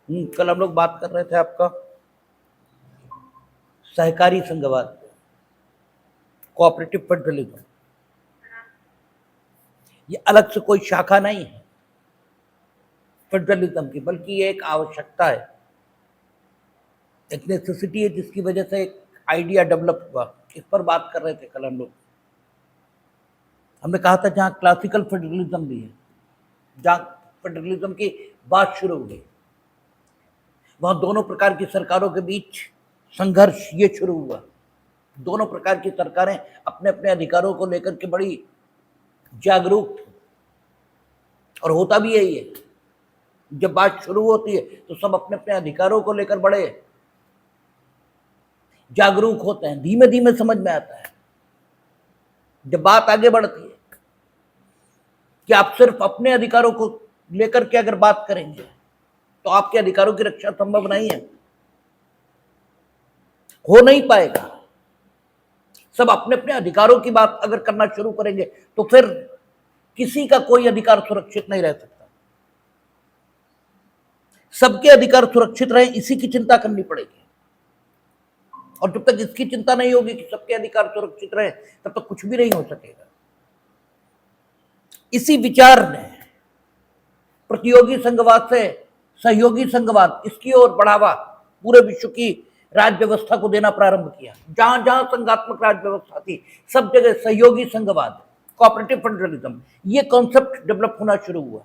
कल हम लोग बात कर रहे थे आपका सहकारी संघवाद, कोऑपरेटिव फेडरलिज्म। ये अलग से कोई शाखा नहीं है फेडरलिज्म की, बल्कि ये एक आवश्यकता है, एक नेसेसिटी है, जिसकी वजह से एक आइडिया डेवलप हुआ। इस पर बात कर रहे थे कल हम लोग। हमने कहा था जहां क्लासिकल फेडरलिज्म भी है, जहां फेडरलिज्म की बात शुरू हुई, वहां दोनों प्रकार की सरकारों के बीच संघर्ष ये शुरू हुआ। दोनों प्रकार की सरकारें अपने अपने अधिकारों को लेकर के बड़ी जागरूक थी, और होता भी यही है। जब बात शुरू होती है तो सब अपने अपने अधिकारों को लेकर बड़े जागरूक होते हैं, धीमे धीमे समझ में आता है। जब बात आगे बढ़ती है कि आप सिर्फ अपने अधिकारों को लेकर के अगर बात करेंगे तो आपके अधिकारों की रक्षा संभव नहीं है, हो नहीं पाएगा। सब अपने अपने अधिकारों की बात अगर करना शुरू करेंगे तो फिर किसी का कोई अधिकार सुरक्षित नहीं रह सकता। सबके अधिकार सुरक्षित रहे, इसी की चिंता करनी पड़ेगी। और जब तक इसकी चिंता नहीं होगी कि सबके अधिकार सुरक्षित रहे, तब तक कुछ भी नहीं हो सकेगा। इसी विचार ने प्रतियोगी संघवाद से सहयोगी संघवाद, इसकी ओर बढ़ावा पूरे विश्व की राज्य व्यवस्था को देना प्रारंभ किया। जहां जहां संघात्मक राज्य व्यवस्था थी, सब जगह सहयोगी संघवाद, कोऑपरेटिव फेडरलिज्म, ये कॉन्सेप्ट डेवलप होना शुरू हुआ।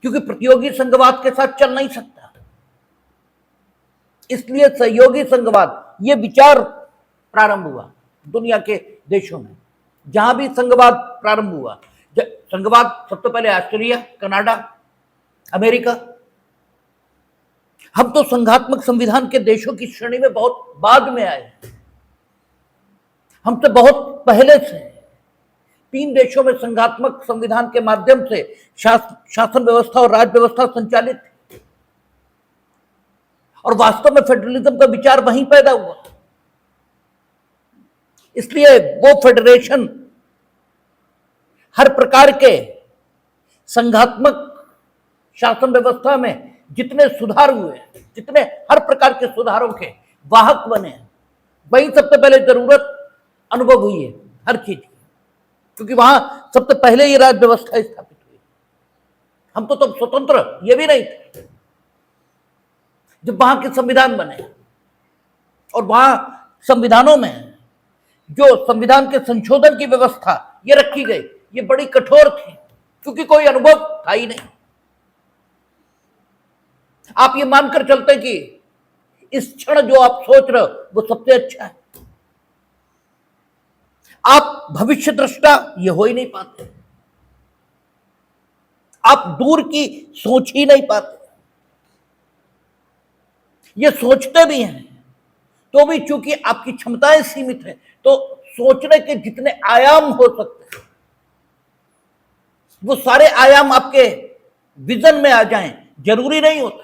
क्योंकि प्रतियोगी संघवाद के साथ चल नहीं सकता, इसलिए सहयोगी संघवाद ये विचार प्रारंभ हुआ दुनिया के देशों में। जहां भी संघवाद प्रारंभ हुआ, संघवाद सबसे पहले ऑस्ट्रेलिया, कनाडा, अमेरिका। हम तो संघात्मक संविधान के देशों की श्रेणी में बहुत बाद में आए, हमसे बहुत पहले से 3 देशों में संघात्मक संविधान के माध्यम से शासन व्यवस्था और राज्य व्यवस्था संचालित थी, और वास्तव में फेडरलिज्म का विचार वहीं पैदा हुआ। इसलिए वो फेडरेशन हर प्रकार के संघात्मक शासन व्यवस्था में जितने सुधार हुए, जितने हर प्रकार के सुधारों के वाहक बने, वही सबसे पहले जरूरत अनुभव हुई है हर चीज की, क्योंकि वहां सबसे पहले ये राज्य व्यवस्था स्थापित हुई। हम तो तब स्वतंत्र ये भी नहीं थे जब वहां के संविधान बने। और वहां संविधानों में जो संविधान के संशोधन की व्यवस्था ये रखी गई, ये बड़ी कठोर थी, क्योंकि कोई अनुभव था ही नहीं। आप ये मानकर चलते कि इस क्षण जो आप सोच रहे हो वो सबसे अच्छा है, आप भविष्य दृष्टा ये हो ही नहीं पाते, आप दूर की सोच ही नहीं पाते। ये सोचते भी हैं तो भी चूंकि आपकी क्षमताएं सीमित है, तो सोचने के जितने आयाम हो सकते हैं वो सारे आयाम आपके विजन में आ जाएं, जरूरी नहीं होता,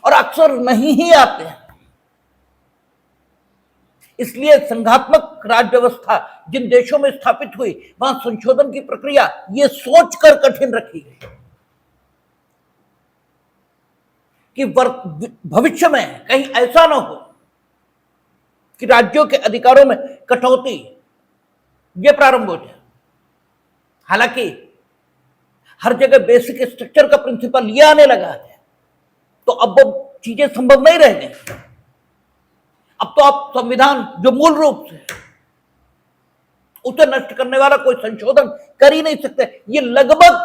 और अक्सर नहीं ही आते हैं। इसलिए संघात्मक राज्य व्यवस्था जिन देशों में स्थापित हुई, वहां संशोधन की प्रक्रिया ये सोचकर कठिन रखी गई कि भविष्य में कहीं ऐसा ना हो कि राज्यों के अधिकारों में कटौती ये प्रारंभ हो जाए। हालांकि हर जगह बेसिक स्ट्रक्चर का प्रिंसिपल ये आने लगा है, तो अब वो चीजें संभव नहीं रह गई। अब तो आप संविधान जो मूल रूप से उसे नष्ट करने वाला कोई संशोधन कर ही नहीं सकते। ये लगभग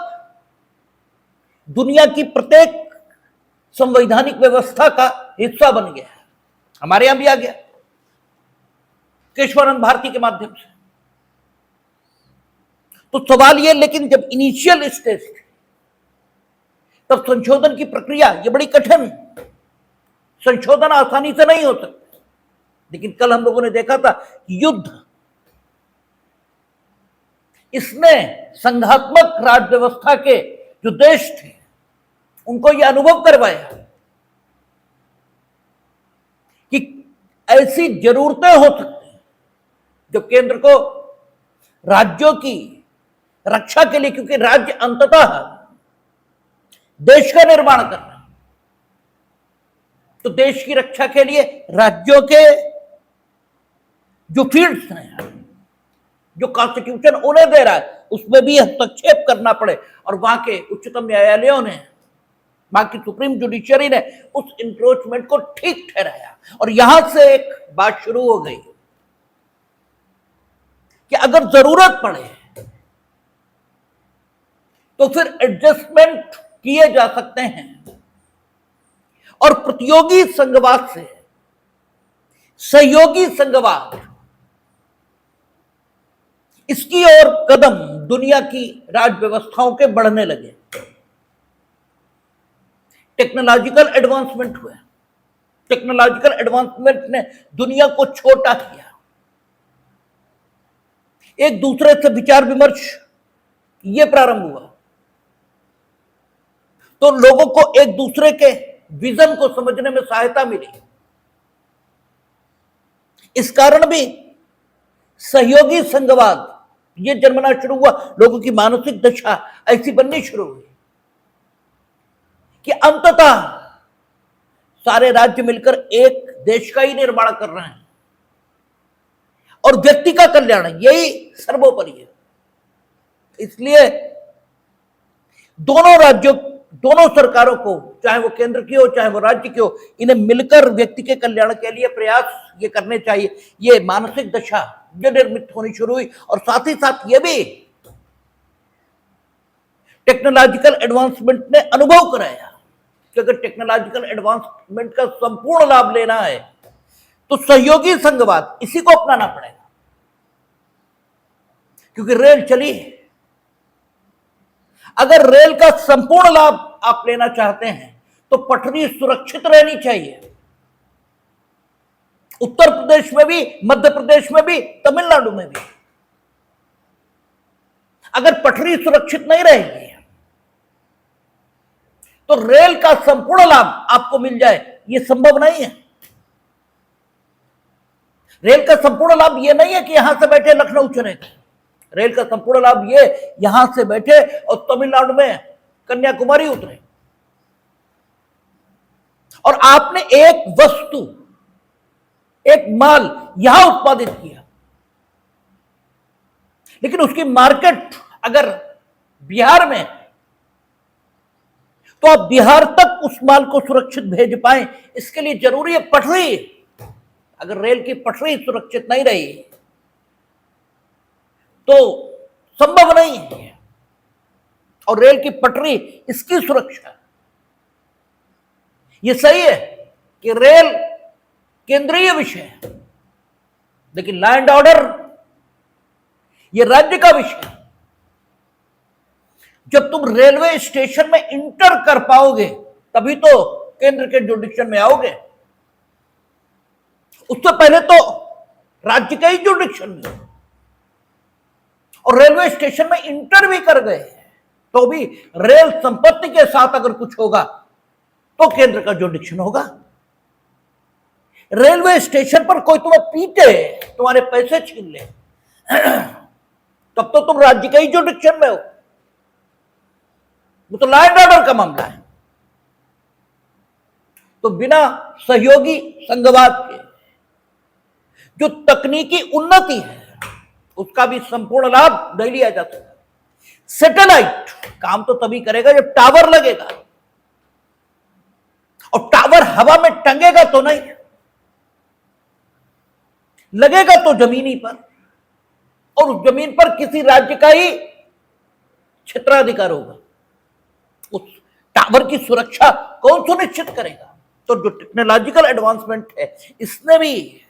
दुनिया की प्रत्येक संवैधानिक व्यवस्था का हिस्सा बन गया है। हमारे यहां भी आ गया केशवानंद भारती के माध्यम से। तो सवाल ये, लेकिन जब इनिशियल स्टेज थी तब संशोधन की प्रक्रिया ये बड़ी कठिन, संशोधन आसानी से नहीं हो सकता। लेकिन कल हम लोगों ने देखा था कि युद्ध इसने संघात्मक राज्य व्यवस्था के जो देश थे उनको यह अनुभव करवाया कि ऐसी जरूरतें हो सकती हैं जब केंद्र को राज्यों की रक्षा के लिए, क्योंकि राज्य अंततः देश का निर्माण करना। तो देश की रक्षा के लिए राज्यों के जो फील्ड्स हैं, जो कॉन्स्टिट्यूशन उन्हें दे रहा है, उसमें भी हस्तक्षेप करना पड़े। और वहां के उच्चतम न्यायालयों ने, वहां की सुप्रीम जुडिशरी ने उस इंक्रोचमेंट को ठीक ठहराया। और यहां से एक बात शुरू हो गई कि अगर जरूरत पड़े तो फिर एडजस्टमेंट किए जा सकते हैं। और प्रतियोगी संघवाद से सहयोगी संघवाद, इसकी ओर कदम दुनिया की राज्य व्यवस्थाओं के बढ़ने लगे। टेक्नोलॉजिकल एडवांसमेंट हुए। टेक्नोलॉजिकल एडवांसमेंट ने दुनिया को छोटा किया। एक दूसरे से विचार विमर्श ये प्रारंभ हुआ, तो लोगों को एक दूसरे के विजन को समझने में सहायता मिली। इस कारण भी सहयोगी संघवाद ये जन्मना शुरू हुआ। लोगों की मानसिक दशा ऐसी बननी शुरू हुई कि अंततः सारे राज्य मिलकर एक देश का ही निर्माण कर रहे हैं और व्यक्ति का कल्याण यही सर्वोपरि है। इसलिए दोनों राज्यों, दोनों सरकारों को, चाहे वो केंद्र की हो चाहे वो राज्य की हो, इन्हें मिलकर व्यक्ति के कल्याण के लिए प्रयास ये करने चाहिए। ये मानसिक दशा जो निर्मित होनी शुरू हुई। और साथ ही साथ ये भी टेक्नोलॉजिकल एडवांसमेंट ने अनुभव कराया कि अगर टेक्नोलॉजिकल एडवांसमेंट का संपूर्ण लाभ लेना है तो सहयोगी संघवाद इसी को अपनाना पड़ेगा। क्योंकि रेल चली है, अगर रेल का संपूर्ण लाभ आप लेना चाहते हैं तो पटरी सुरक्षित रहनी चाहिए। उत्तर प्रदेश में भी, मध्य प्रदेश में भी, तमिलनाडु में भी। अगर पटरी सुरक्षित नहीं रहेगी तो रेल का संपूर्ण लाभ आपको मिल जाए, यह संभव नहीं है। रेल का संपूर्ण लाभ यह नहीं है कि यहां से बैठे लखनऊ चले गए। रेल का संपूर्ण लाभ ये यहां से बैठे और तमिलनाडु में कन्याकुमारी उतरे और आपने एक वस्तु, एक माल यहां उत्पादित किया, लेकिन उसकी मार्केट अगर बिहार में, तो आप बिहार तक उस माल को सुरक्षित भेज पाए, इसके लिए जरूरी है पटरी। अगर रेल की पटरी सुरक्षित नहीं रही तो संभव नहीं है। और रेल की पटरी, इसकी सुरक्षा, यह सही है कि रेल केंद्रीय विषय है, लेकिन लॉ एंड ऑर्डर यह राज्य का विषय है। जब तुम रेलवे स्टेशन में इंटर कर पाओगे तभी तो केंद्र के जुडिक्शन में आओगे। उससे पहले तो राज्य के ही जुडिक्शन में, और रेलवे स्टेशन में इंटर भी कर गए तो भी रेल संपत्ति के साथ अगर कुछ होगा तो केंद्र का जुडिक्शन होगा। रेलवे स्टेशन पर कोई तुम्हें पीटे, तुम्हारे पैसे छीन ले, तब तो तुम राज्य के ही जुडिक्शन में हो। वो तो लॉ एंड ऑर्डर का मामला है। तो बिना सहयोगी संघवाद के जो तकनीकी उन्नति है उसका भी संपूर्ण लाभ नहीं लिया जा सकता। सैटेलाइट काम तो तभी करेगा जब टावर लगेगा, और टावर हवा में टंगेगा तो नहीं, लगेगा तो जमीनी पर, और उस जमीन पर किसी राज्य का ही क्षेत्राधिकार होगा। उस टावर की सुरक्षा कौन सुनिश्चित करेगा? तो जो टेक्नोलॉजिकल एडवांसमेंट है इसने भी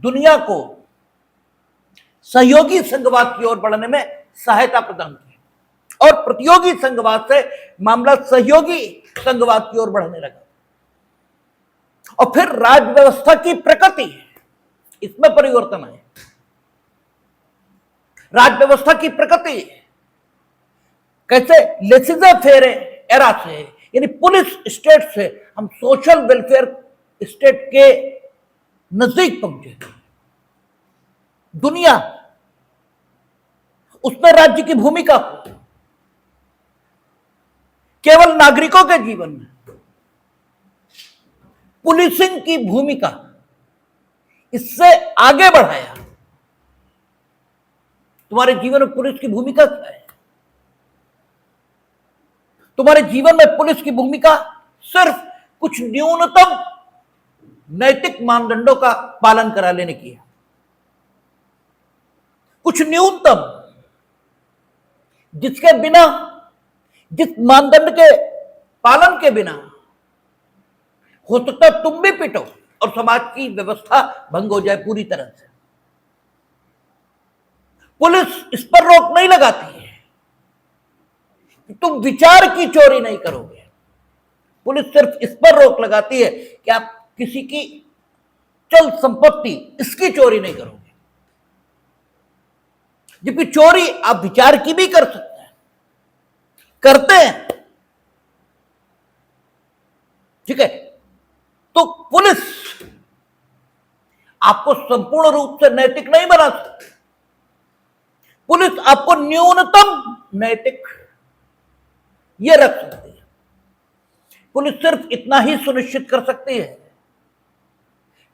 दुनिया को सहयोगी संघवाद की ओर बढ़ने में सहायता प्रदान की, और प्रतियोगी संघवाद से मामला सहयोगी संघवाद की ओर बढ़ने लगा। और फिर राज्य व्यवस्था की प्रकृति, इसमें परिवर्तन आए। राज्य व्यवस्था की प्रकृति कैसे लेसिजे फेयर एरा से, यानी पुलिस स्टेट से हम सोशल वेलफेयर स्टेट के नजदीक पहुंचे। दुनिया उसमें राज्य की भूमिका, केवल नागरिकों के जीवन में पुलिसिंग की भूमिका, इससे आगे बढ़ाया। तुम्हारे जीवन में पुलिस की भूमिका क्या है? तुम्हारे जीवन में पुलिस की भूमिका सिर्फ कुछ न्यूनतम नैतिक मानदंडों का पालन करा लेने की है। कुछ न्यूनतम, जिसके बिना, जिस मानदंड के पालन के बिना हो सकता है तुम भी पिटो और समाज की व्यवस्था भंग हो जाए पूरी तरह से। पुलिस इस पर रोक नहीं लगाती है कि तुम विचार की चोरी नहीं करोगे। पुलिस सिर्फ इस पर रोक लगाती है कि आप किसी की चल संपत्ति, इसकी चोरी नहीं करोगे। जबकि चोरी आप विचार की भी कर सकते हैं, करते हैं, ठीक है। तो पुलिस आपको संपूर्ण रूप से नैतिक नहीं बना सकती। पुलिस आपको न्यूनतम नैतिक यह रख सकती है। पुलिस सिर्फ इतना ही सुनिश्चित कर सकती है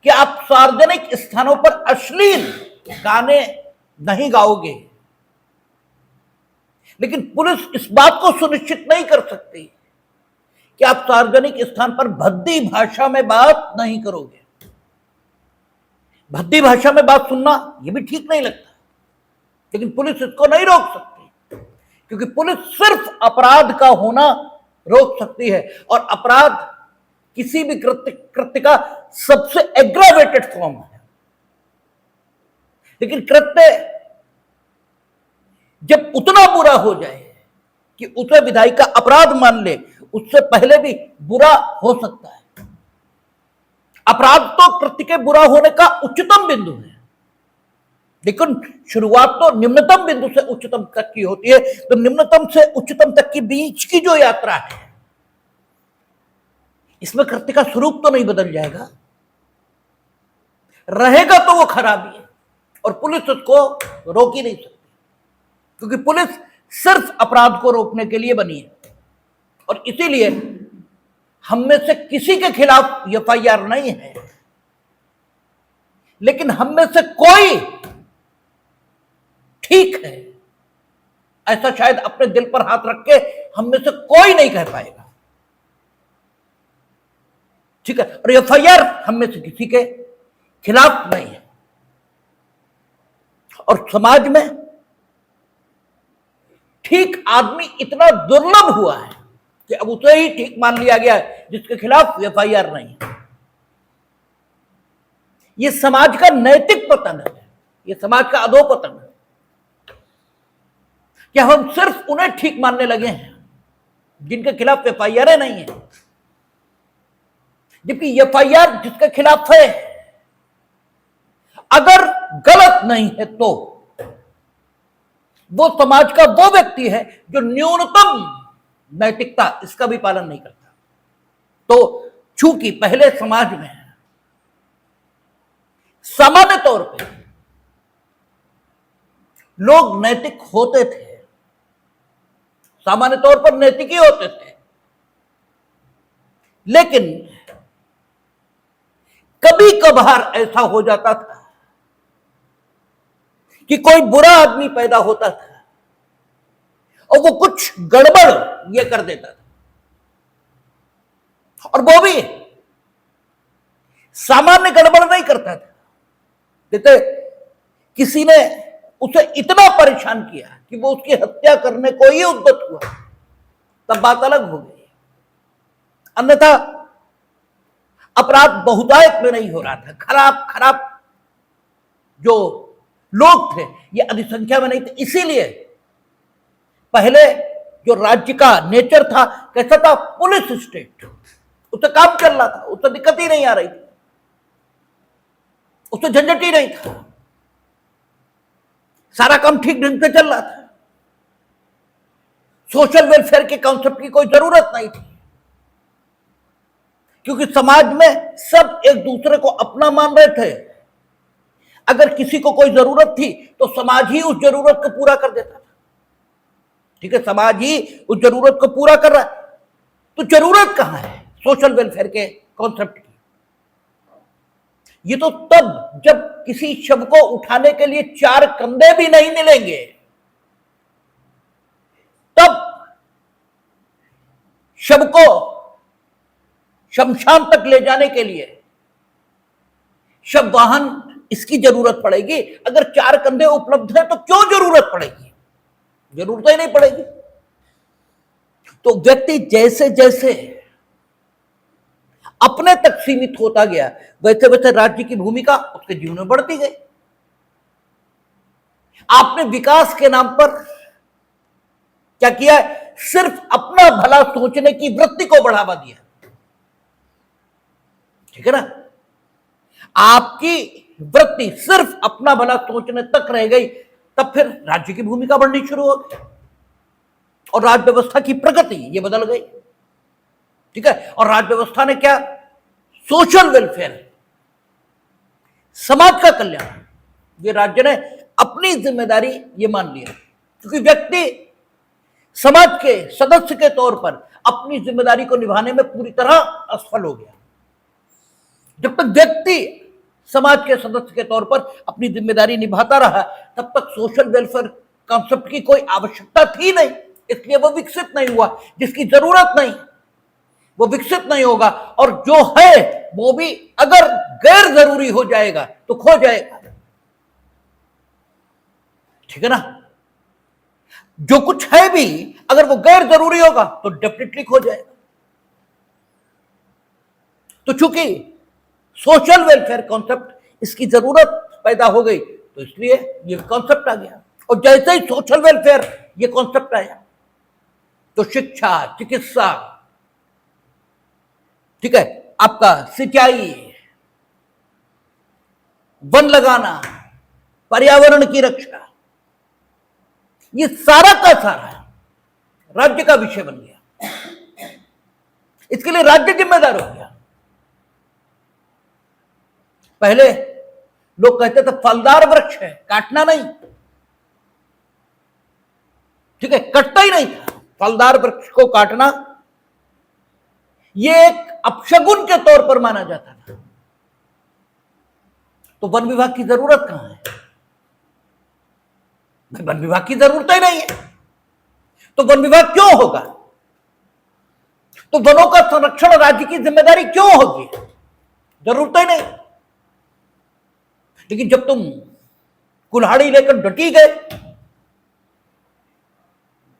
कि आप सार्वजनिक स्थानों पर अश्लील गाने नहीं गाओगे, लेकिन पुलिस इस बात को सुनिश्चित नहीं कर सकती कि आप सार्वजनिक स्थान पर भद्दी भाषा में बात नहीं करोगे। भद्दी भाषा में बात सुनना यह भी ठीक नहीं लगता, लेकिन पुलिस इसको नहीं रोक सकती, क्योंकि पुलिस सिर्फ अपराध का होना रोक सकती है, और अपराध किसी भी कृत्य का सबसे एग्रावेटेड फॉर्म है। लेकिन कृत्य जब उतना बुरा हो जाए कि उसे विधायी का अपराध मान ले, उससे पहले भी बुरा हो सकता है। अपराध तो कृत्य के बुरा होने का उच्चतम बिंदु है, लेकिन शुरुआत तो निम्नतम बिंदु से उच्चतम तक की होती है। तो निम्नतम से उच्चतम तक के बीच की जो यात्रा है, इसमें कृत्य का स्वरूप तो नहीं बदल जाएगा, रहेगा तो वो खराबी है, और पुलिस उसको रोक ही नहीं सकती, क्योंकि पुलिस सिर्फ अपराध को रोकने के लिए बनी है। और इसीलिए हम में से किसी के खिलाफ एफआईआर नहीं है, लेकिन हम में से कोई ठीक है ऐसा शायद अपने दिल पर हाथ रख के हम में से कोई नहीं कह पाएगा, ठीक है। और एफआईआर हम में से किसी के खिलाफ नहीं है। और समाज में ठीक आदमी इतना दुर्लभ हुआ है कि अब उसे ही ठीक मान लिया गया है जिसके खिलाफ एफआईआर नहीं है। यह समाज का नैतिक पतन है, यह समाज का अधोपतन है, कि हम सिर्फ उन्हें ठीक मानने लगे हैं जिनके खिलाफ एफआईआर नहीं है। जबकि एफआईआर जिसके खिलाफ है, अगर गलत नहीं है तो वो समाज का वो व्यक्ति है जो न्यूनतम नैतिकता इसका भी पालन नहीं करता। तो चूंकि पहले समाज में सामान्य तौर पे लोग नैतिक होते थे, सामान्य तौर पर नैतिक ही होते थे, लेकिन कभी कभार ऐसा हो जाता था कि कोई बुरा आदमी पैदा होता था और वो कुछ गड़बड़ ये कर देता था, और वो भी सामान्य गड़बड़ नहीं करता था। जैसे किसी ने उसे इतना परेशान किया कि वो उसकी हत्या करने को ही उद्यत हुआ, तब बात अलग हो गई। अन्यथा अपराध बहुतायत में नहीं हो रहा था, खराब खराब जो लोग थे ये अधिसंख्या में नहीं थे। इसीलिए पहले जो राज्य का नेचर था कैसा था, पुलिस स्टेट, उससे काम चल रहा था, उससे दिक्कत ही नहीं आ रही थी, उससे झंझट ही नहीं था, सारा काम ठीक ढंग से चल रहा था, सोशल वेलफेयर के कॉन्सेप्ट की कोई जरूरत नहीं थी, क्योंकि समाज में सब एक दूसरे को अपना मान रहे थे। अगर किसी को कोई जरूरत थी तो समाज ही उस जरूरत को पूरा कर देता था, ठीक है, समाज ही उस जरूरत को पूरा कर रहा है। तो जरूरत कहां है सोशल वेलफेयर के कॉन्सेप्ट की? ये तो तब जब किसी शव को उठाने के लिए 4 कंधे भी नहीं मिलेंगे, तब शव को शमशान तक ले जाने के लिए शव वाहन इसकी जरूरत पड़ेगी। अगर 4 कंधे उपलब्ध हैं तो क्यों जरूरत पड़ेगी? जरूरत ही नहीं पड़ेगी। तो व्यक्ति जैसे जैसे अपने तक सीमित होता गया, वैसे वैसे राज्य की भूमिका उसके जीवन में बढ़ती गई। आपने विकास के नाम पर क्या किया? सिर्फ अपना भला सोचने की वृत्ति को बढ़ावा दिया। ठीक है ना? आपकी वृत्ति सिर्फ अपना भला सोचने तक रह गई, तब फिर राज्य की भूमिका बढ़नी शुरू हो गई और राज्य व्यवस्था की प्रगति ये बदल गई। ठीक है? और राज्य व्यवस्था ने क्या? सोशल वेलफेयर, समाज का कल्याण, ये राज्य ने अपनी जिम्मेदारी ये मान लिया, क्योंकि व्यक्ति समाज के सदस्य के तौर पर अपनी जिम्मेदारी को निभाने में पूरी तरह असफल हो गया। जब तक व्यक्ति समाज के सदस्य के तौर पर अपनी जिम्मेदारी निभाता रहा, तब तक सोशल वेलफेयर कॉन्सेप्ट की कोई आवश्यकता थी नहीं, इसलिए वो विकसित नहीं हुआ। जिसकी जरूरत नहीं वो विकसित नहीं होगा, और जो है वो भी अगर गैर जरूरी हो जाएगा तो खो जाएगा। ठीक है ना? जो कुछ है भी अगर वो गैर जरूरी होगा तो डेफिनेटली खो जाएगा। तो चूंकि सोशल वेलफेयर कॉन्सेप्ट इसकी जरूरत पैदा हो गई, तो इसलिए ये कॉन्सेप्ट आ गया। और जैसे ही सोशल वेलफेयर ये कॉन्सेप्ट आया, तो शिक्षा, चिकित्सा, ठीक है, आपका सिंचाई, वन लगाना, पर्यावरण की रक्षा, ये सारा का सारा राज्य का विषय बन गया। इसके लिए राज्य जिम्मेदार हो गया। पहले लोग कहते थे फलदार वृक्ष है, काटना नहीं। ठीक है, कटता ही नहीं था। फलदार वृक्ष को काटना ये एक अपशगुन के तौर पर माना जाता था। तो वन विभाग की जरूरत कहां है? वन विभाग की जरूरत ही नहीं है, तो वन विभाग क्यों होगा? तो वनों का संरक्षण राज्य की जिम्मेदारी क्यों होगी? जरूरत ही नहीं। लेकिन जब तुम कुल्हाड़ी लेकर डटी गए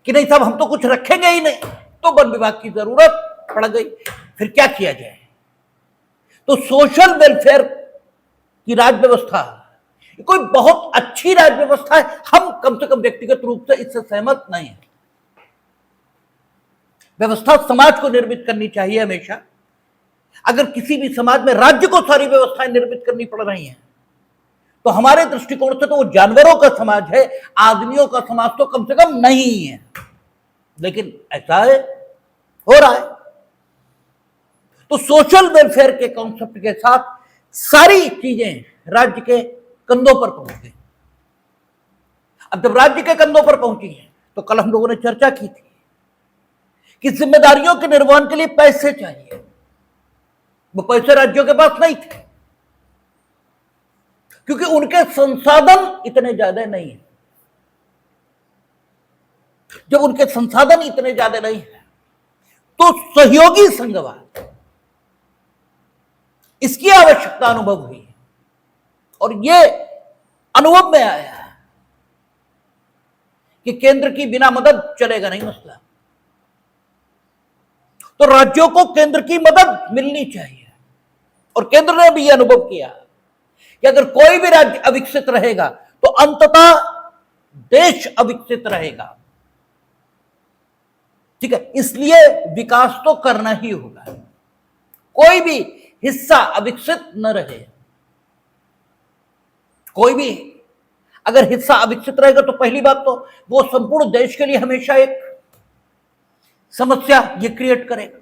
कि नहीं साहब हम तो कुछ रखेंगे ही नहीं, तो वन विभाग की जरूरत पड़ गई। फिर क्या किया जाए? तो सोशल वेलफेयर की राज्य व्यवस्था कोई बहुत अच्छी राज्य व्यवस्था है, हम कम से कम व्यक्तिगत रूप से इससे सहमत नहीं है। व्यवस्था समाज को निर्मित करनी चाहिए हमेशा। अगर किसी भी समाज में राज्य को सारी व्यवस्थाएं निर्मित करनी पड़ रही हैं, तो हमारे दृष्टिकोण से तो वो जानवरों का समाज है, आदमियों का समाज तो कम से कम नहीं है। लेकिन ऐसा है, हो रहा है। तो सोशल वेलफेयर के कॉन्सेप्ट के साथ सारी चीजें राज्य के कंधों पर पहुंच गई। अब जब राज्य के कंधों पर पहुंची है, तो कल हम लोगों ने चर्चा की थी कि जिम्मेदारियों के निर्वहन के लिए पैसे चाहिए। वो पैसे राज्यों के पास नहीं थे, क्योंकि उनके संसाधन इतने ज्यादा नहीं है। जब उनके संसाधन इतने ज्यादा नहीं है, तो सहयोगी संघवाद इसकी आवश्यकता अनुभव हुई, और यह अनुभव में आया कि केंद्र की बिना मदद चलेगा नहीं मसला। तो राज्यों को केंद्र की मदद मिलनी चाहिए, और केंद्र ने भी यह अनुभव किया कि अगर कोई भी राज्य अविकसित रहेगा तो अंततः देश अविकसित रहेगा। ठीक है, इसलिए विकास तो करना ही होगा। कोई भी हिस्सा अविकसित न रहे। कोई भी अगर हिस्सा अविकसित रहेगा तो पहली बात तो वो संपूर्ण देश के लिए हमेशा एक समस्या ये क्रिएट करेगा,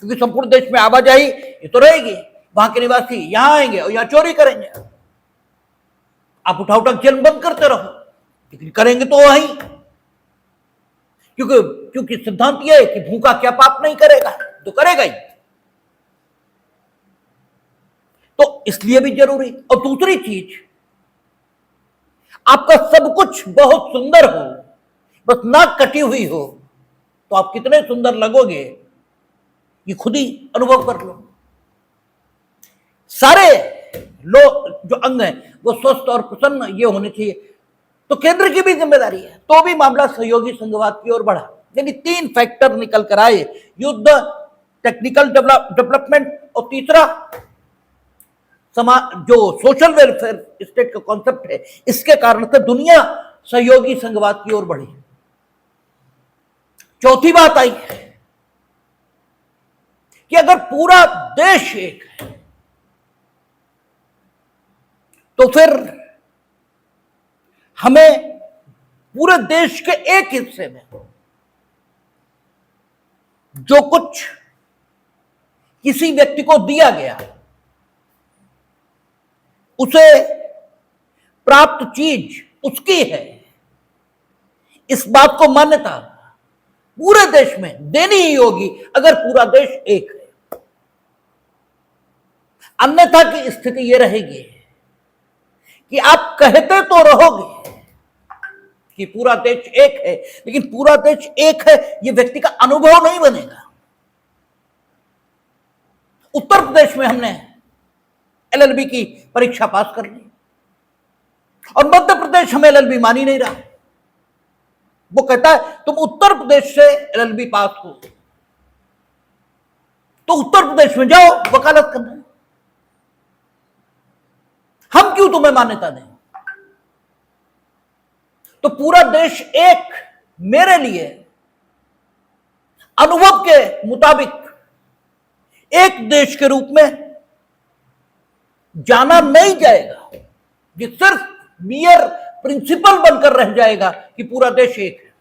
क्योंकि संपूर्ण देश में आवाजाही ये तो रहेगी, वहां के निवासी यहां आएंगे और यहां चोरी करेंगे। आप उठा उठा जेल बंद करते रहो, लेकिन करेंगे तो वहीं, क्योंकि क्योंकि सिद्धांत यह है कि भूखा क्या पाप नहीं करेगा, तो करेगा ही, तो इसलिए भी जरूरी। और दूसरी चीज, आपका सब कुछ बहुत सुंदर हो, बस नाक कटी हुई हो, तो आप कितने सुंदर लगोगे ये खुद ही अनुभव कर लो। सारे लोग जो अंग हैं वो स्वस्थ और प्रसन्न ये होने चाहिए, तो केंद्र की भी जिम्मेदारी है, तो भी मामला सहयोगी संघवाद की ओर बढ़ा। यानी 3 फैक्टर निकल कर आए, युद्ध, टेक्निकल डेवलपमेंट, और तीसरा समाज जो सोशल वेलफेयर स्टेट का कॉन्सेप्ट है, इसके कारण से दुनिया सहयोगी संघवाद की ओर बढ़ी। चौथी बात आई कि अगर पूरा देश एक है तो फिर हमें पूरे देश के एक हिस्से में जो कुछ किसी व्यक्ति को दिया गया, उसे प्राप्त चीज उसकी है, इस बात को मान्यता पूरे देश में देनी ही होगी अगर पूरा देश एक है। अन्यथा की स्थिति यह रहेगी कि आप कहते तो रहोगे कि पूरा देश एक है, लेकिन पूरा देश एक है यह व्यक्ति का अनुभव नहीं बनेगा। उत्तर प्रदेश में हमने एलएलबी की परीक्षा पास कर ली और मध्य प्रदेश हमें एलएलबी मान ही नहीं रहा। वो कहता है तुम उत्तर प्रदेश से एलएलबी पास हो तो उत्तर प्रदेश में जाओ वकालत करना, हम क्यों तुम्हें मान्यता दें। तो पूरा देश एक मेरे लिए अनुभव के मुताबिक एक देश के रूप में जाना नहीं जाएगा, ये सिर्फ मियर प्रिंसिपल बनकर रह जाएगा कि पूरा देश एक है।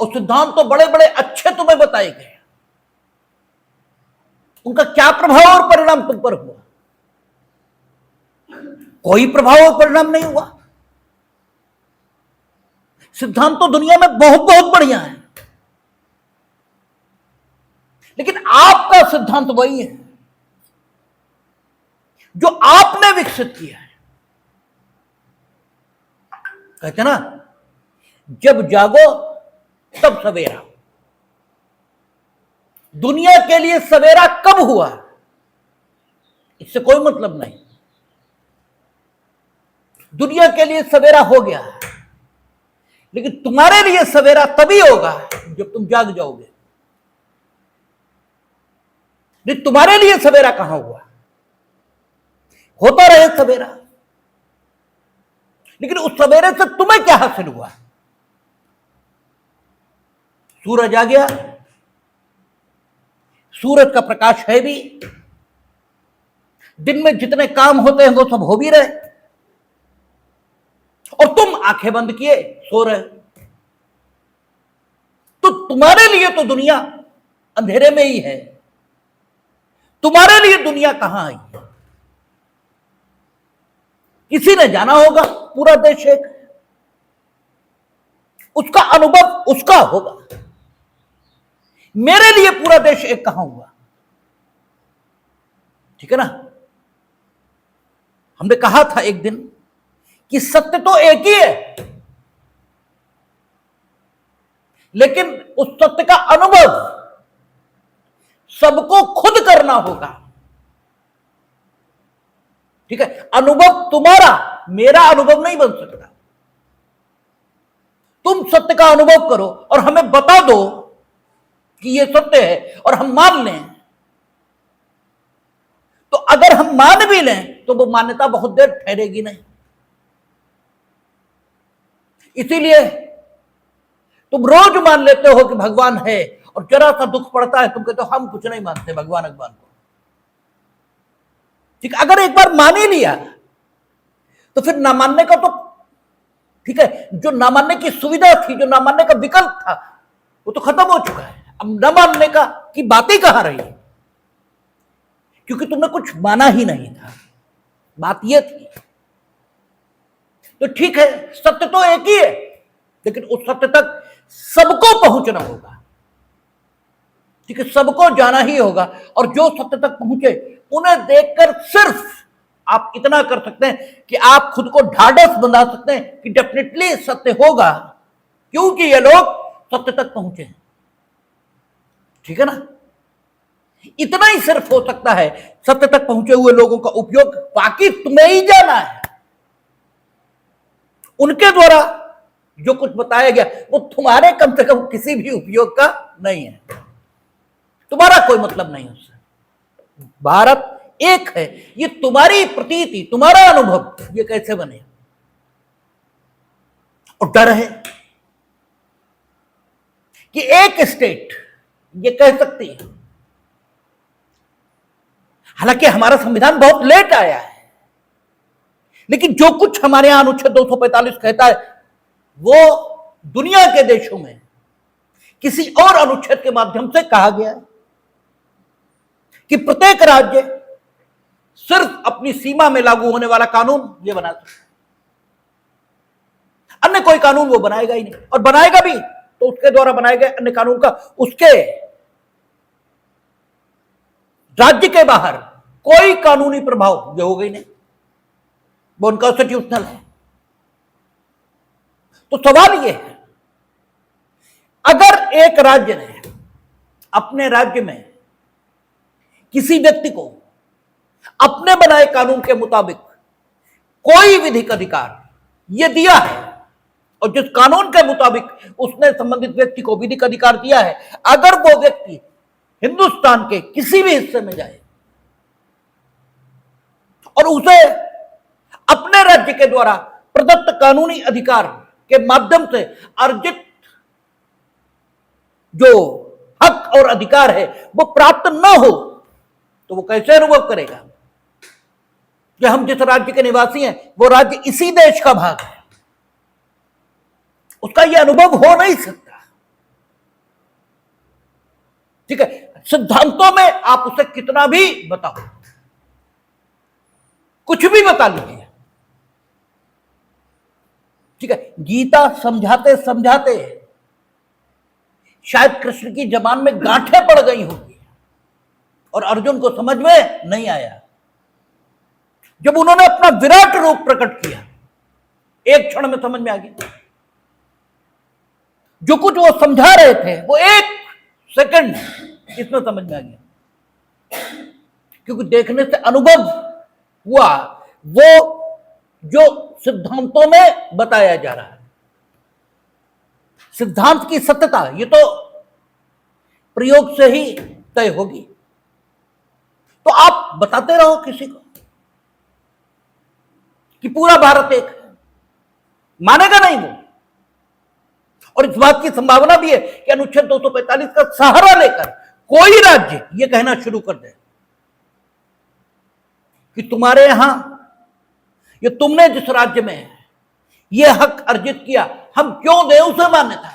और सिद्धांत तो बड़े बड़े अच्छे तुम्हें बताए गए, उनका क्या प्रभाव और परिणाम तुम पर हुआ? कोई प्रभाव और परिणाम नहीं हुआ। सिद्धांत तो दुनिया में बहुत बहुत बढ़िया है, लेकिन आपका सिद्धांत वही है जो आपने विकसित किया है। कहते ना, जब जागो तब सवेरा। दुनिया के लिए सवेरा कब हुआ इससे कोई मतलब नहीं, दुनिया के लिए सवेरा हो गया, लेकिन तुम्हारे लिए सवेरा तभी होगा जब तुम जाग जाओगे। नहीं, तुम्हारे लिए सवेरा कहां हुआ? होता रहे सवेरा, लेकिन उस सवेरे से तुम्हें क्या हासिल हुआ? सूरज आ गया, सूरज का प्रकाश है भी, दिन में जितने काम होते हैं वो सब हो भी रहे, और तुम आंखें बंद किए सो रहे। तो तुम्हारे लिए तो दुनिया अंधेरे में ही है, तुम्हारे लिए दुनिया कहां आई? किसी ने जाना होगा पूरा देश एक, उसका अनुभव उसका होगा। मेरे लिए पूरा देश एक कहां हुआ? ठीक है ना। हमने कहा था एक दिन कि सत्य तो एक ही है, लेकिन उस सत्य का अनुभव सबको खुद करना होगा। ठीक है, अनुभव तुम्हारा मेरा अनुभव नहीं बन सकता। तुम सत्य का अनुभव करो और हमें बता दो कि यह सत्य है और हम मान लें, तो अगर हम मान भी लें तो वो मान्यता बहुत देर ठहरेगी नहीं। इसीलिए तुम रोज मान लेते हो कि भगवान है, और जरा सा दुख पड़ता है तुम कहते हो हम कुछ नहीं मानते भगवान भगवान को। ठीक, अगर एक बार मान ही लिया तो फिर ना मानने का तो ठीक है, जो ना मानने की सुविधा थी, जो ना मानने का विकल्प था, वो तो खत्म हो चुका है। अब न मानने का की बात ही कहां रही, क्योंकि तुमने कुछ माना ही नहीं था। बात यह थी। तो ठीक है, सत्य तो एक ही है, लेकिन उस सत्य तक सबको पहुंचना होगा, ठीक है, सबको जाना ही होगा। और जो सत्य तक पहुंचे उन्हें देखकर सिर्फ आप इतना कर सकते हैं कि आप खुद को ढाढ़स बंधा सकते हैं कि डेफिनेटली सत्य होगा, क्योंकि ये लोग सत्य तक पहुंचे हैं, ठीक है ना। इतना ही सिर्फ हो सकता है सत्य तक पहुंचे हुए लोगों का उपयोग, बाकी तुम्हें ही जाना है। उनके द्वारा जो कुछ बताया गया वो तुम्हारे कम से कम किसी भी उपयोग का नहीं है, तुम्हारा कोई मतलब नहीं उससे। भारत एक है, ये तुम्हारी प्रतीति, तुम्हारा अनुभव ये कैसे बने। और डर है कि एक स्टेट ये कह सकती है, हालांकि हमारा संविधान बहुत लेट आया है, लेकिन जो कुछ हमारे यहां अनुच्छेद 245 कहता है वो दुनिया के देशों में किसी और अनुच्छेद के माध्यम से कहा गया है कि प्रत्येक राज्य सिर्फ अपनी सीमा में लागू होने वाला कानून ये बना सकता है, अन्य कोई कानून वो बनाएगा ही नहीं। और बनाएगा भी तो उसके द्वारा बनाए गए अन्य कानून का उसके राज्य के बाहर कोई कानूनी प्रभाव ये होगा ही नहीं, वो अनकॉन्स्टिट्यूशनल है। तो सवाल ये है, अगर एक राज्य ने अपने राज्य में किसी व्यक्ति को अपने बनाए कानून के मुताबिक कोई विधिक अधिकार यह दिया है, और जिस कानून के मुताबिक उसने संबंधित व्यक्ति को विधिक अधिकार दिया है, अगर वो व्यक्ति हिंदुस्तान के किसी भी हिस्से में जाए और उसे अपने राज्य के द्वारा प्रदत्त कानूनी अधिकार के माध्यम से अर्जित जो हक और अधिकार है वो प्राप्त न हो, तो वो कैसे अनुभव करेगा कि हम जिस राज्य के निवासी हैं वो राज्य इसी देश का भाग है। उसका यह अनुभव हो नहीं सकता, ठीक है। सिद्धांतों में आप उसे कितना भी बताओ, कुछ भी बता लीजिए, ठीक है। गीता समझाते समझाते शायद कृष्ण की जबान में गांठें पड़ गई होगी और अर्जुन को समझ में नहीं आया। जब उन्होंने अपना विराट रूप प्रकट किया, एक क्षण में समझ में आ गया। जो कुछ वो समझा रहे थे वो एक सेकंड इसमें समझ में आ गया, क्योंकि देखने से अनुभव हुआ वो जो सिद्धांतों में बताया जा रहा है। सिद्धांत की सत्यता ये तो प्रयोग से ही तय होगी। तो आप बताते रहो किसी को कि पूरा भारत एक है, मानेगा नहीं वो। और इस बात की संभावना भी है कि अनुच्छेद 245 का सहारा लेकर कोई राज्य यह कहना शुरू कर दे कि तुम्हारे यहां ये तुमने जिस राज्य में यह हक अर्जित किया हम क्यों दें उसे मान्यता,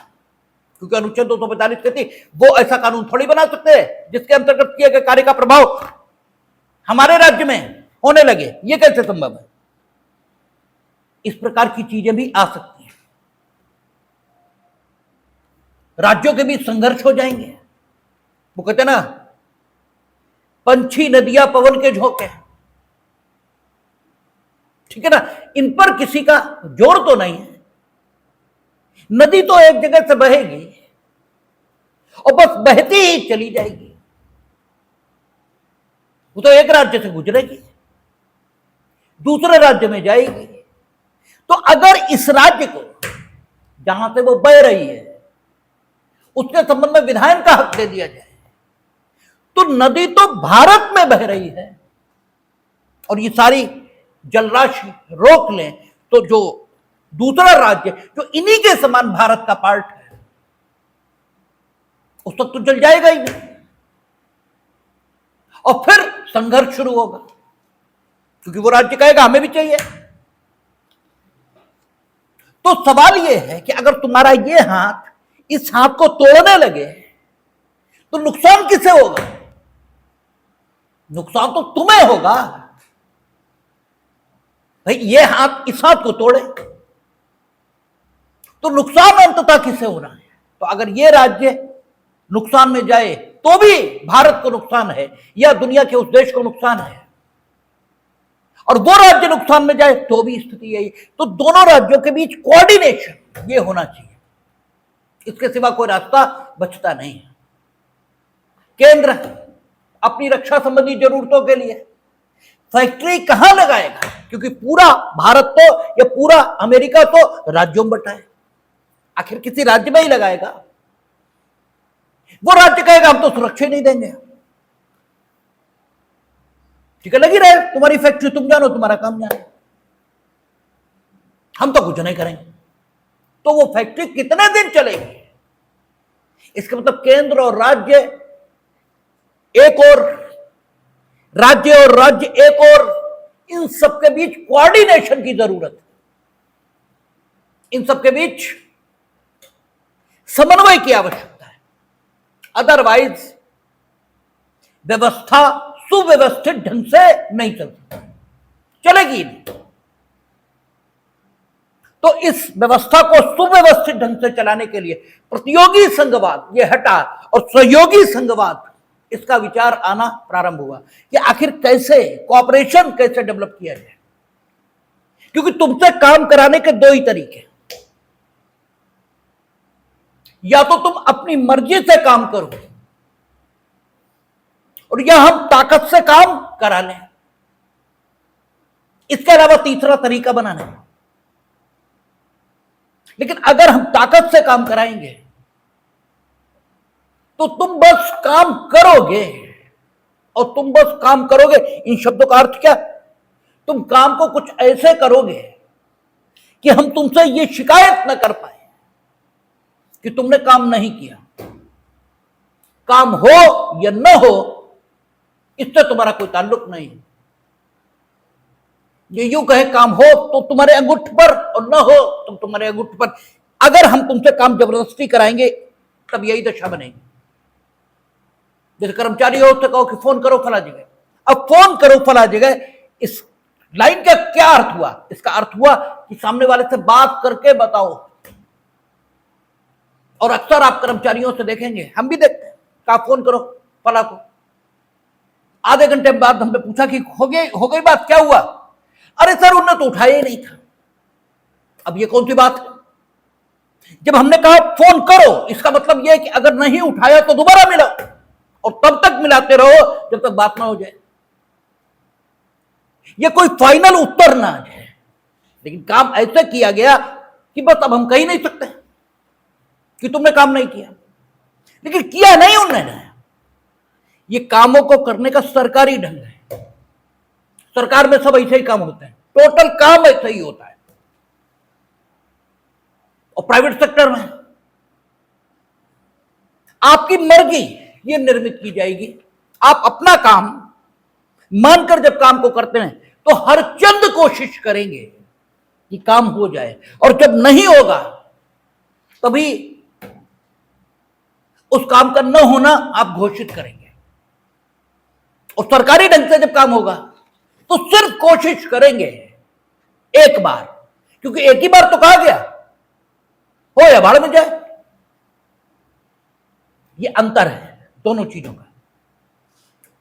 क्योंकि अनुच्छेद 245 कहती वो ऐसा कानून थोड़ी बना सकते हैं जिसके अंतर्गत किए गए कार्य का प्रभाव हमारे राज्य में होने लगे। यह कैसे संभव है। इस प्रकार की चीजें भी आ सकती हैं। राज्यों के बीच संघर्ष हो जाएंगे। वो कहते ना, पंछी नदियां पवन के झोंके, ठीक है ना, इन पर किसी का जोर तो नहीं है। नदी तो एक जगह से बहेगी और बस बहती ही चली जाएगी, वो तो एक राज्य से गुजरेगी दूसरे राज्य में जाएगी। तो अगर इस राज्य को जहां से वो बह रही है उसके संबंध में विधायन का हक दे दिया जाए, तो नदी तो भारत में बह रही है और ये सारी जलराशि रोक लें तो जो दूसरा राज्य जो इन्हीं के समान भारत का पार्ट है उस तक तो जल जाएगा ही नहीं, और फिर संघर्ष शुरू होगा, क्योंकि वो राज्य कहेगा हमें भी चाहिए। तो सवाल यह है कि अगर तुम्हारा ये हाथ इस हाथ को तोड़ने लगे तो नुकसान किसे होगा। नुकसान तो तुम्हें होगा भाई, ये हाथ इस हाथ को तोड़े तो नुकसान अंततः किसे होना है? तो अगर ये राज्य नुकसान में जाए तो भी भारत को नुकसान है या दुनिया के उस देश को नुकसान है, और वो राज्य नुकसान में जाए तो भी स्थिति यही। तो दोनों राज्यों के बीच कोऑर्डिनेशन ये होना चाहिए, इसके सिवा कोई रास्ता बचता नहीं है। केंद्र अपनी रक्षा संबंधी जरूरतों के लिए फैक्ट्री कहां लगाएगा? क्योंकि पूरा भारत तो या पूरा अमेरिका तो राज्यों में बटा है, आखिर किसी राज्य में ही लगाएगा। वो राज्य कहेगा हम तो सुरक्षा नहीं देंगे, ठीक है, लगी रहे तुम्हारी फैक्ट्री, तुम जानो, तुम्हारा काम जानो, हम तो कुछ नहीं करेंगे। तो वो फैक्ट्री कितने दिन चलेगी? इसका मतलब केंद्र और राज्य एक और, राज्य और राज्य एक और, इन सबके बीच कोऑर्डिनेशन की जरूरत है, इन सबके बीच समन्वय की आवश्यकता है। अदरवाइज व्यवस्था सुव्यवस्थित ढंग से नहीं चल सकती, चलेगी नहीं। तो इस व्यवस्था को सुव्यवस्थित ढंग से चलाने के लिए प्रतियोगी संघवाद ये हटा और सहयोगी संघवाद, इसका विचार आना प्रारंभ हुआ कि आखिर कैसे कोऑपरेशन कैसे डेवलप किया जाए। क्योंकि तुमसे काम कराने के दो ही तरीके, या तो तुम अपनी मर्जी से काम करो और या हम ताकत से काम करा लें, इसके अलावा तीसरा तरीका बनाना है। लेकिन अगर हम ताकत से काम कराएंगे तो तुम बस काम करोगे, और तुम बस काम करोगे, इन शब्दों का अर्थ क्या? तुम काम को कुछ ऐसे करोगे कि हम तुमसे ये शिकायत न कर पाए कि तुमने काम नहीं किया। काम हो या न हो इससे तुम्हारा कोई ताल्लुक नहीं है। ये यूं कहे काम हो तो तुम्हारे अंगूठे पर और न हो तो तुम्हारे अंगूठे पर। अगर हम तुमसे काम जबरदस्ती कराएंगे तब यही दशा बनेगी। जैसे कर्मचारी हो तो कहो कि फोन करो फला जगह, अब फोन करो फला जगह, इस लाइन का क्या अर्थ हुआ? इसका अर्थ हुआ कि सामने वाले से बात करके बताओ। और अक्सर आप कर्मचारियों से देखेंगे, हम भी देखते हैं, कहा फोन करो फला को, आधे घंटे बाद हमने पूछा कि हो गई बात, क्या हुआ? अरे सर उन्होंने तो उठाया ही नहीं था। अब ये कौन सी बात है? जब हमने कहा फोन करो, इसका मतलब यह है कि अगर नहीं उठाया तो दोबारा मिलाओ, और तब तक मिलाते रहो जब तक बात ना हो जाए। यह कोई फाइनल उत्तर ना आ जाए। लेकिन काम ऐसे किया गया कि बस अब हम कह ही नहीं सकते कि तुमने काम नहीं किया। लेकिन किया नहीं उन्होंने। ये कामों को करने का सरकारी ढंग है। सरकार में सब ऐसे ही काम होते हैं, टोटल काम ऐसे ही होता है। और प्राइवेट सेक्टर में आपकी मर्जी ये निर्मित की जाएगी। आप अपना काम मानकर जब काम को करते हैं तो हर चंद कोशिश करेंगे कि काम हो जाए, और जब नहीं होगा तभी उस काम का न होना आप घोषित करेंगे। और सरकारी ढंग से जब काम होगा तो सिर्फ कोशिश करेंगे एक बार, क्योंकि एक ही बार तो कहा गया, हो या भाड़ में जाए। ये अंतर है दोनों चीजों का।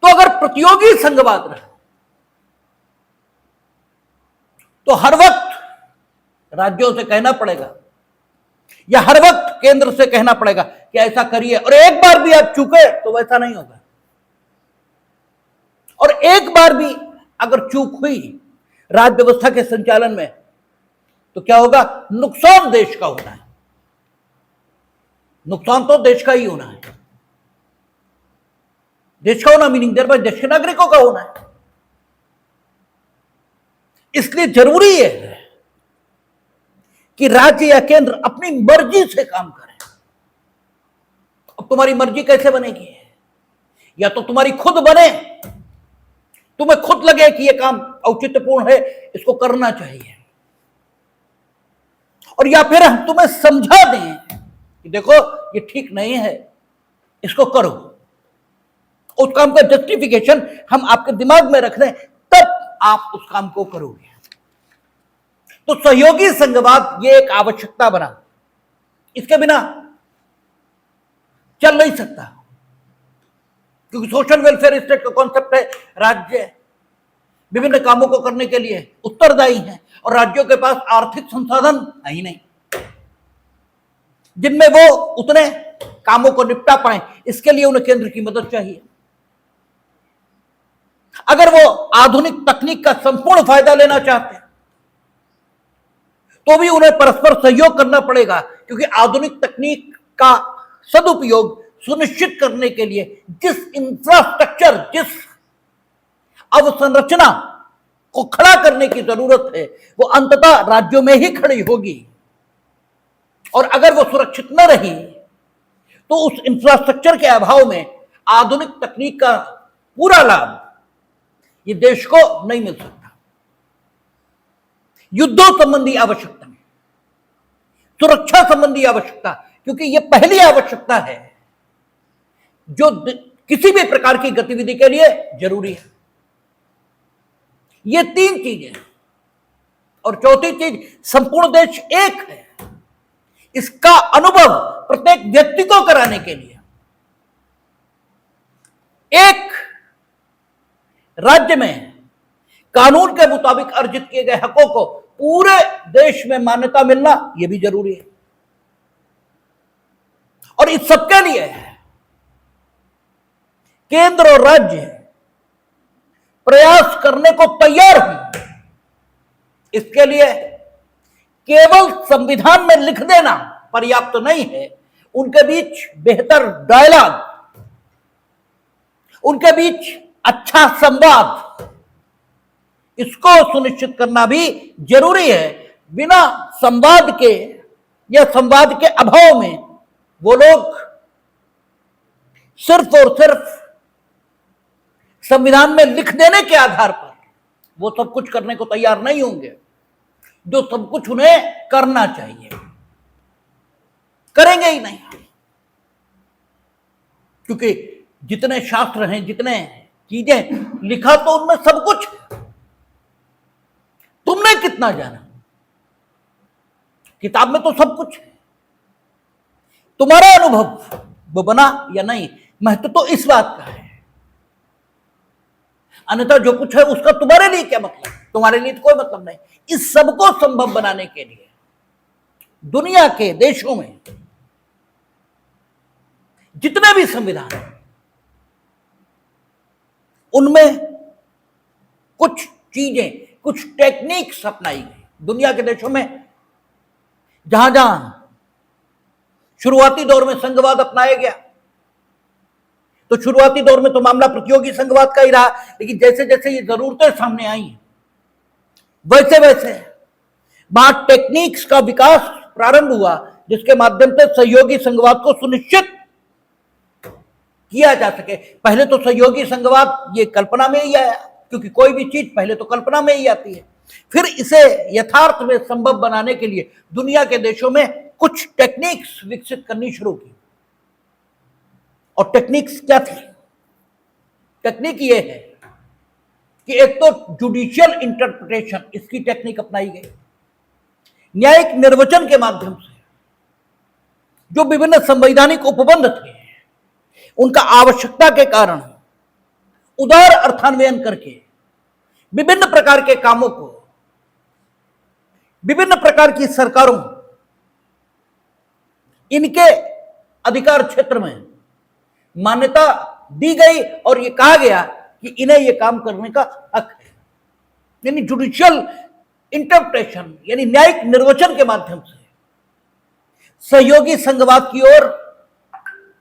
तो अगर प्रतियोगी संघवाद रहे तो हर वक्त राज्यों से कहना पड़ेगा या हर वक्त केंद्र से कहना पड़ेगा कि ऐसा करिए, और एक बार भी आप चूके तो वैसा नहीं होगा। और एक बार भी अगर चूक हुई राज्य व्यवस्था के संचालन में तो क्या होगा? नुकसान देश का होना है। नुकसान तो देश का ही होना है। देश का होना मीनिंग देर देश के नागरिकों का होना है। इसलिए जरूरी है कि राज्य या केंद्र अपनी मर्जी से काम करें। अब तुम्हारी मर्जी कैसे बनेगी? या तो तुम्हारी खुद बने, तुम्हें खुद लगे कि यह काम औचित्यपूर्ण है, इसको करना चाहिए, और या फिर हम तुम्हें समझा दें कि देखो ये ठीक नहीं है, इसको करो। उस काम का जस्टिफिकेशन हम आपके दिमाग में रख दें, तब आप उस काम को करोगे। तो सहयोगी संघवाद ये एक आवश्यकता बना इसके बिना चल नहीं सकता, क्योंकि सोशल वेलफेयर स्टेट का कॉन्सेप्ट है राज्य विभिन्न कामों को करने के लिए उत्तरदायी हैं और राज्यों के पास आर्थिक संसाधन है ही नहीं जिनमें वो उतने कामों को निपटा पाए। इसके लिए उन्हें केंद्र की मदद चाहिए। अगर वो आधुनिक तकनीक का संपूर्ण फायदा लेना चाहते हैं तो भी उन्हें परस्पर सहयोग करना पड़ेगा, क्योंकि आधुनिक तकनीक का सदुपयोग सुनिश्चित करने के लिए जिस इंफ्रास्ट्रक्चर, जिस अवसंरचना को खड़ा करने की जरूरत है वो अंततः राज्यों में ही खड़ी होगी, और अगर वो सुरक्षित न रही तो उस इंफ्रास्ट्रक्चर के अभाव में आधुनिक तकनीक का पूरा लाभ ये देश को नहीं मिल सकता। युद्धों संबंधी आवश्यकता, सुरक्षा संबंधी आवश्यकता, क्योंकि यह पहली आवश्यकता है जो किसी भी प्रकार की गतिविधि के लिए जरूरी है। ये तीन चीजें, और चौथी चीज संपूर्ण देश एक है, इसका अनुभव प्रत्येक व्यक्ति को कराने के लिए एक राज्य में कानून के मुताबिक अर्जित किए गए हकों को पूरे देश में मान्यता मिलना यह भी जरूरी है। और इस सबके लिए केंद्र और राज्य प्रयास करने को तैयार हैं। इसके लिए केवल संविधान में लिख देना पर्याप्त नहीं है, उनके बीच बेहतर डायलॉग, उनके बीच अच्छा संवाद, इसको सुनिश्चित करना भी जरूरी है। बिना संवाद के या संवाद के अभाव में वो लोग सिर्फ और सिर्फ संविधान में लिख देने के आधार पर वो सब कुछ करने को तैयार नहीं होंगे जो सब कुछ उन्हें करना चाहिए, करेंगे ही नहीं। क्योंकि जितने शास्त्र हैं, जितने चीजें लिखा तो उनमें सब कुछ है, तुमने कितना जाना, किताब में तो सब कुछ है, तुम्हारा अनुभव वो बना या नहीं, महत्व तो इस बात का है। अन्यथा जो कुछ है उसका तुम्हारे लिए क्या मतलब, तुम्हारे लिए तो कोई मतलब नहीं। इस सबको संभव बनाने के लिए दुनिया के देशों में जितने भी संविधान हैं उनमें कुछ चीजें, कुछ टेक्निक्स अपनाई गई। दुनिया के देशों में जहां जहां शुरुआती दौर में संघवाद अपनाया गया तो शुरुआती दौर में तो मामला प्रतियोगी संघवाद का ही रहा, लेकिन जैसे जैसे ये जरूरतें सामने आई वैसे वैसे वहां टेक्निक्स का विकास प्रारंभ हुआ जिसके माध्यम से सहयोगी संघवाद को सुनिश्चित किया जा सके। पहले तो सहयोगी संघवाद ये कल्पना में ही आया, क्योंकि कोई भी चीज पहले तो कल्पना में ही आती है। फिर इसे यथार्थ में संभव बनाने के लिए दुनिया के देशों में कुछ टेक्निक्स विकसित करनी शुरू की। और टेक्निक्स क्या थी? टेक्निक ये है कि एक तो जुडिशियल इंटरप्रिटेशन, इसकी टेक्निक अपनाई गई। न्यायिक निर्वचन के माध्यम से जो विभिन्न संवैधानिक उपबंध थे उनका आवश्यकता के कारण उदार अर्थान्वयन करके विभिन्न प्रकार के कामों को विभिन्न प्रकार की सरकारों इनके अधिकार क्षेत्र में मान्यता दी गई और यह कहा गया कि इन्हें यह काम करने का हक है। यानी जुडिशियल इंटरप्रिटेशन यानी न्यायिक निर्वचन के माध्यम से सहयोगी संघवाद की ओर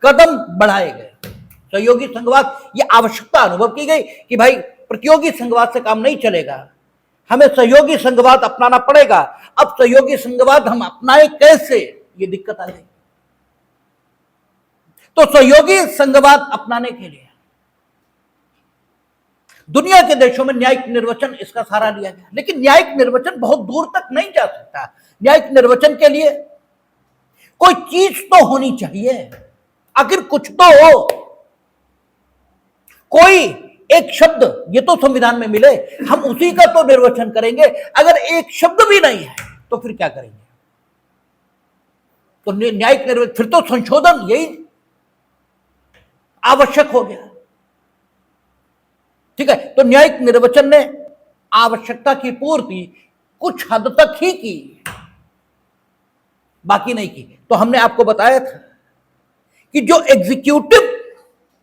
कदम बढ़ाए गए। सहयोगी संघवाद ये आवश्यकता अनुभव की गई कि भाई प्रतियोगी संघवाद से काम नहीं चलेगा, हमें सहयोगी संघवाद अपनाना पड़ेगा। अब सहयोगी संघवाद हम अपनाए कैसे, ये दिक्कत आ गई। तो सहयोगी संघवाद अपनाने के लिए दुनिया के देशों में न्यायिक निर्वचन इसका सहारा लिया गया। लेकिन न्यायिक निर्वचन बहुत दूर तक नहीं जा सकता। न्यायिक निर्वचन के लिए कोई चीज तो होनी चाहिए, आखिर कुछ तो हो, कोई एक शब्द ये तो संविधान में मिले, हम उसी का तो निर्वचन करेंगे। अगर एक शब्द भी नहीं है तो फिर क्या करेंगे? तो न्यायिक निर्वचन, फिर तो संशोधन यही आवश्यक हो गया। ठीक है, तो न्यायिक निर्वचन ने आवश्यकता की पूर्ति कुछ हद तक ही की, बाकी नहीं की। तो हमने आपको बताया था कि जो एग्जीक्यूटिव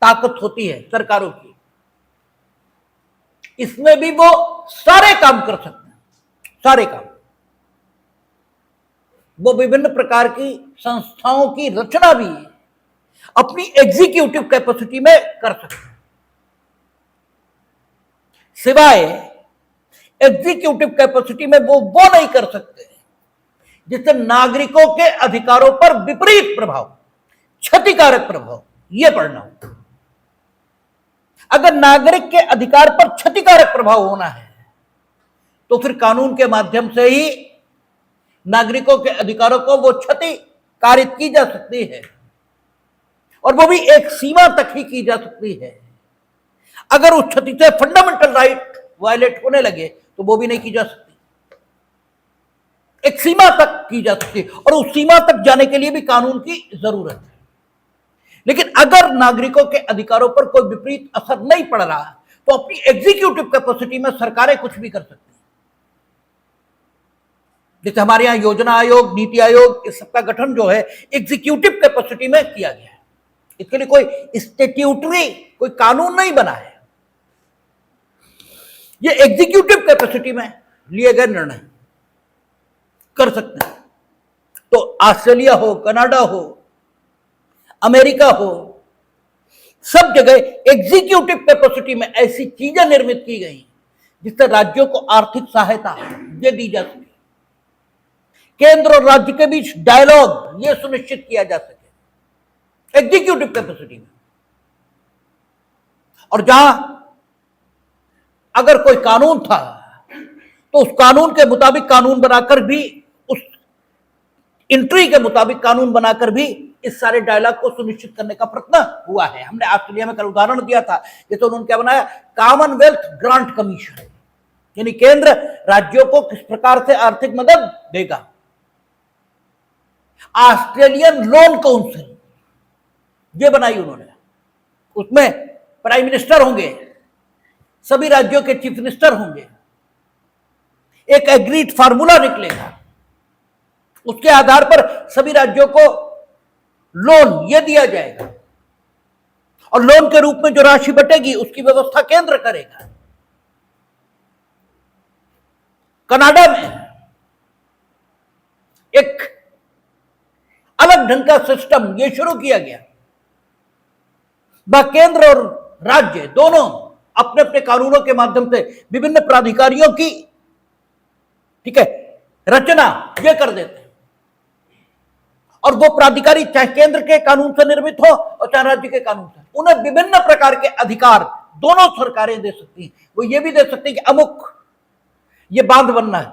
ताकत होती है सरकारों की, इसमें भी वो सारे काम कर सकते हैं, सारे काम। वो विभिन्न प्रकार की संस्थाओं की रचना भी अपनी एग्जीक्यूटिव कैपेसिटी में कर सकते हैं, सिवाय एग्जीक्यूटिव कैपेसिटी में वो नहीं कर सकते जिससे नागरिकों के अधिकारों पर विपरीत प्रभाव, क्षतिकारक प्रभाव, यह पढ़ना हो। अगर नागरिक के अधिकार पर क्षतिकारक प्रभाव होना है तो फिर कानून के माध्यम से ही नागरिकों के अधिकारों को वो क्षति कारित की जा सकती है, और वो भी एक सीमा तक ही की जा सकती है। अगर उस क्षति से फंडामेंटल राइट वायलेट होने लगे तो वो भी नहीं की जा सकती, एक सीमा तक की जा सकती है, और उस सीमा तक जाने के लिए भी कानून की जरूरत है। लेकिन अगर नागरिकों के अधिकारों पर कोई विपरीत असर नहीं पड़ रहा तो अपनी एग्जीक्यूटिव कैपेसिटी में सरकारें कुछ भी कर सकती हैं। जैसे हमारे यहां योजना आयोग, नीति आयोग, इस सब का गठन जो है एग्जीक्यूटिव कैपेसिटी में किया गया है। इसके लिए कोई स्टैट्यूटरी कोई कानून नहीं बना है, ये एग्जीक्यूटिव कैपेसिटी में लिए गए निर्णय कर सकते हैं। तो ऑस्ट्रेलिया हो, कनाडा हो, अमेरिका हो, सब जगह एग्जीक्यूटिव कैपेसिटी में ऐसी चीजें निर्मित की गई जिससे राज्यों को आर्थिक सहायता ये दी जा सके, केंद्र और राज्य के बीच डायलॉग ये सुनिश्चित किया जा सके एग्जीक्यूटिव कैपेसिटी में। और जहां अगर कोई कानून था तो उस कानून के मुताबिक कानून बनाकर भी, उस एंट्री के मुताबिक कानून बनाकर भी इस सारे डायलॉग को सुनिश्चित करने का प्रयत्न हुआ है। हमने ऑस्ट्रेलिया में कल उदाहरण दिया था, जैसे उन्होंने क्या बनाया, कॉमनवेल्थ ग्रांट कमीशन, यानी केंद्र राज्यों को किस प्रकार से आर्थिक मदद देगा। ऑस्ट्रेलियन लोन काउंसिल ये बनाई उन्होंने, उसमें प्राइम मिनिस्टर होंगे, सभी राज्यों के चीफ मिनिस्टर होंगे, एक एग्रीड फार्मूला निकलेगा, उसके आधार पर सभी राज्यों को लोन ये दिया जाएगा, और लोन के रूप में जो राशि बटेगी उसकी व्यवस्था केंद्र करेगा। कनाडा में एक अलग ढंग का सिस्टम ये शुरू किया गया, केंद्र और राज्य दोनों अपने अपने कानूनों के माध्यम से विभिन्न प्राधिकारियों की, ठीक है, रचना ये कर देते हैं, और वो प्राधिकारी चाहे केंद्र के कानून से निर्मित हो और चाहे राज्य के कानून से, उन्हें विभिन्न प्रकार के अधिकार दोनों सरकारें दे सकती हैं। वो ये भी दे सकती है कि अमुक ये बांध बनना है,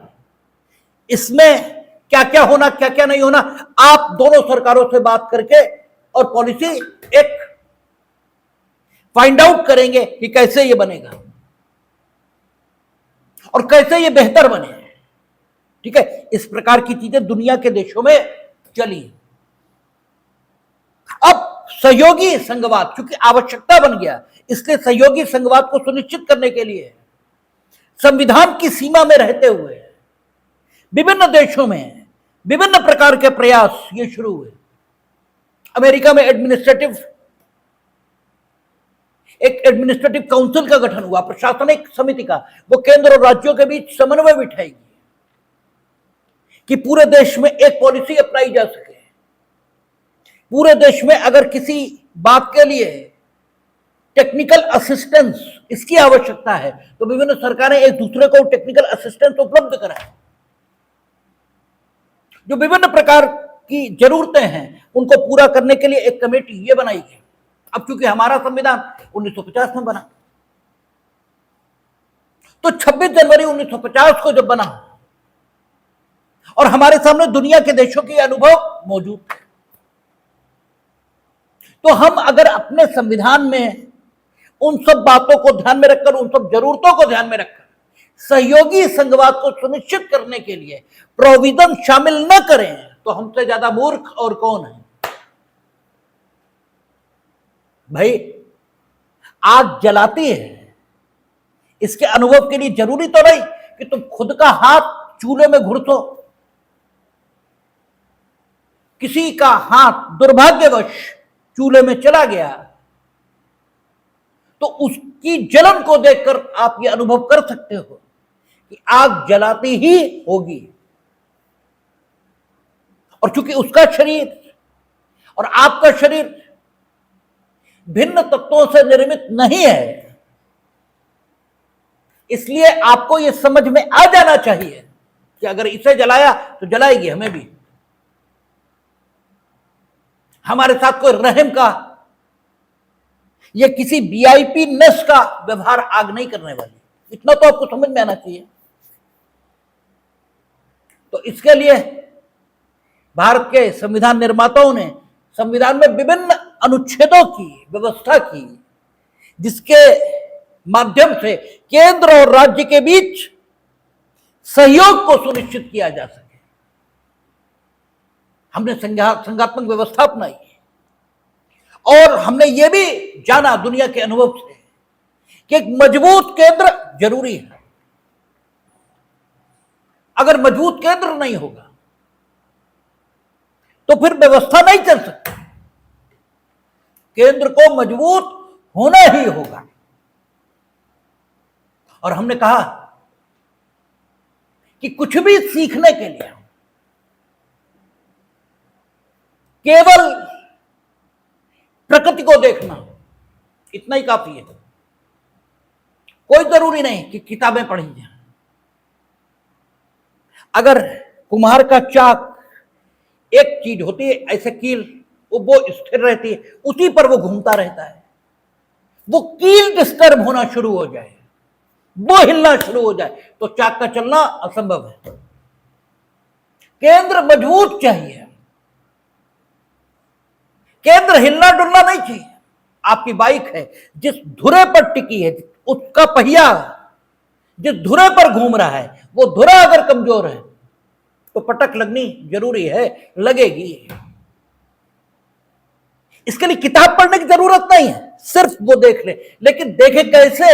इसमें क्या क्या होना, क्या क्या नहीं होना, आप दोनों सरकारों से बात करके और पॉलिसी एक फाइंड आउट करेंगे कि कैसे ये बनेगा और कैसे ये बेहतर बने। ठीक है, इस प्रकार की चीजें दुनिया के देशों में चली। अब सहयोगी संघवाद, क्योंकि आवश्यकता बन गया, इसलिए सहयोगी संघवाद को सुनिश्चित करने के लिए संविधान की सीमा में रहते हुए विभिन्न देशों में विभिन्न प्रकार के प्रयास ये शुरू हुए। अमेरिका में एक एडमिनिस्ट्रेटिव काउंसिल का गठन हुआ, प्रशासनिक समिति का, वो केंद्र और राज्यों के बीच समन्वय बिठाएगी कि पूरे देश में एक पॉलिसी अप्लाई जा सके। पूरे देश में अगर किसी बात के लिए टेक्निकल असिस्टेंस इसकी आवश्यकता है तो विभिन्न सरकारें एक दूसरे को टेक्निकल असिस्टेंस उपलब्ध कराएं। जो विभिन्न प्रकार की जरूरतें हैं उनको पूरा करने के लिए एक कमेटी ये बनाई गई। अब चूंकि हमारा संविधान 1950 में बना, तो 26 जनवरी 1950 को जब बना और हमारे सामने दुनिया के देशों के अनुभव मौजूद थे, तो हम अगर अपने संविधान में उन सब बातों को ध्यान में रखकर, उन सब जरूरतों को ध्यान में रखकर सहयोगी संघवाद को सुनिश्चित करने के लिए प्रोविजन शामिल न करें तो हमसे ज्यादा मूर्ख और कौन है? भाई, आग जलाती है, इसके अनुभव के लिए जरूरी तो नहीं कि तुम खुद का हाथ चूल्हे में घुड़सो। किसी का हाथ दुर्भाग्यवश चूल्हे में चला गया तो उसकी जलन को देखकर आप यह अनुभव कर सकते हो कि आग जलाती ही होगी। और चूंकि उसका शरीर और आपका शरीर भिन्न तत्वों से निर्मित नहीं है, इसलिए आपको यह समझ में आ जाना चाहिए कि अगर इसे जलाया तो जलाएगी हमें भी। हमारे साथ कोई रहम का या किसी वीआईपी नेस का व्यवहार आग नहीं करने वाली, इतना तो आपको समझ में आना चाहिए। तो इसके लिए भारत के संविधान निर्माताओं ने संविधान में विभिन्न अनुच्छेदों की व्यवस्था की, जिसके माध्यम से केंद्र और राज्य के बीच सहयोग को सुनिश्चित किया जा सके। हमने संघात्मक व्यवस्था अपनाई और हमने यह भी जाना दुनिया के अनुभव से कि एक मजबूत केंद्र जरूरी है। अगर मजबूत केंद्र नहीं होगा तो फिर व्यवस्था नहीं चल सकती। केंद्र को मजबूत होना ही होगा। और हमने कहा कि कुछ भी सीखने के लिए केवल प्रकृति को देखना इतना ही काफी है। कोई जरूरी नहीं कि किताबें पढ़ी जाए। अगर कुम्हार का चाक एक चीज होती है, ऐसे कील वो स्थिर रहती है, उसी पर वो घूमता रहता है। वो कील डिस्टर्ब होना शुरू हो जाए, वो हिलना शुरू हो जाए तो चाक का चलना असंभव है। केंद्र मजबूत चाहिए, केंद्र हिलना डुलना नहीं चाहिए। आपकी बाइक है, जिस धुरे पर टिकी है, उसका पहिया जिस धुरे पर घूम रहा है, वो धुरा अगर कमजोर है तो पटक लगनी जरूरी है, लगेगी। इसके लिए किताब पढ़ने की जरूरत नहीं है, सिर्फ वो देख ले। लेकिन देखे कैसे?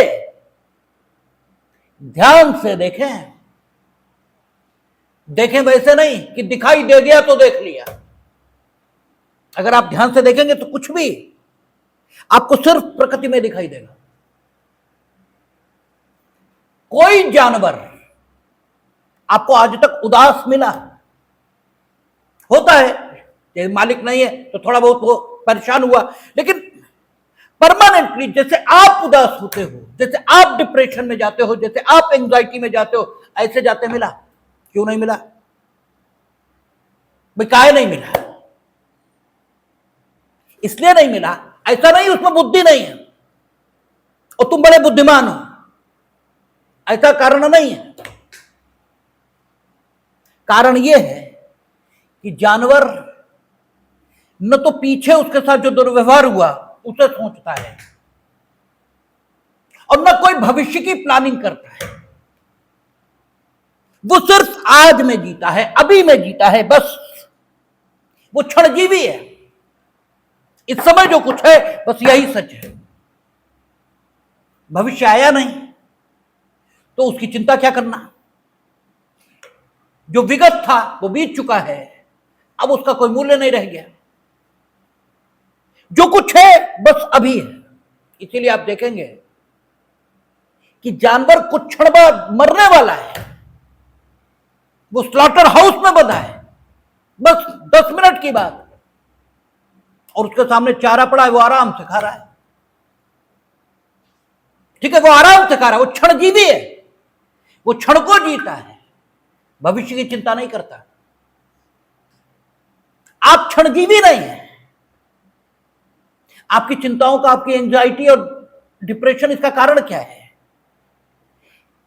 ध्यान से देखें। देखें वैसे नहीं कि दिखाई दे दिया तो देख लिया। अगर आप ध्यान से देखेंगे तो कुछ भी आपको सिर्फ प्रकृति में दिखाई देगा। कोई जानवर आपको आज तक उदास मिला? होता है, मालिक नहीं है तो थोड़ा बहुत वो परेशान हुआ, लेकिन परमानेंटली जैसे आप उदास होते हो, जैसे आप डिप्रेशन में जाते हो, जैसे आप एंजाइटी में जाते हो, ऐसे जाते मिला? क्यों नहीं मिला भाई? काहे नहीं मिला? इसलिए नहीं मिला, ऐसा नहीं उसमें बुद्धि नहीं है और तुम बड़े बुद्धिमान हो, ऐसा कारण नहीं है। कारण यह है कि जानवर न तो पीछे उसके साथ जो दुर्व्यवहार हुआ उसे सोचता है और न कोई भविष्य की प्लानिंग करता है। वो सिर्फ आज में जीता है, अभी में जीता है, बस। वो क्षणजीवी है। इस समय जो कुछ है बस यही सच है। भविष्य आया नहीं तो उसकी चिंता क्या करना? जो विगत था वो बीत चुका है, अब उसका कोई मूल्य नहीं रह गया। जो कुछ है बस अभी है। इसीलिए आप देखेंगे कि जानवर कुछ क्षण बाद मरने वाला है, वो स्लॉटर हाउस में बंधा है, बस 10 मिनट की बात, और उसके सामने चारा पड़ा है, वो आराम से खा रहा है। ठीक है, वो आराम से खा रहा है, वो क्षणजीवी है, वो क्षण को जीता है, भविष्य की चिंता नहीं करता। आप क्षणजीवी नहीं है। आपकी चिंताओं का, आपकी एंजाइटी और डिप्रेशन, इसका कारण क्या है?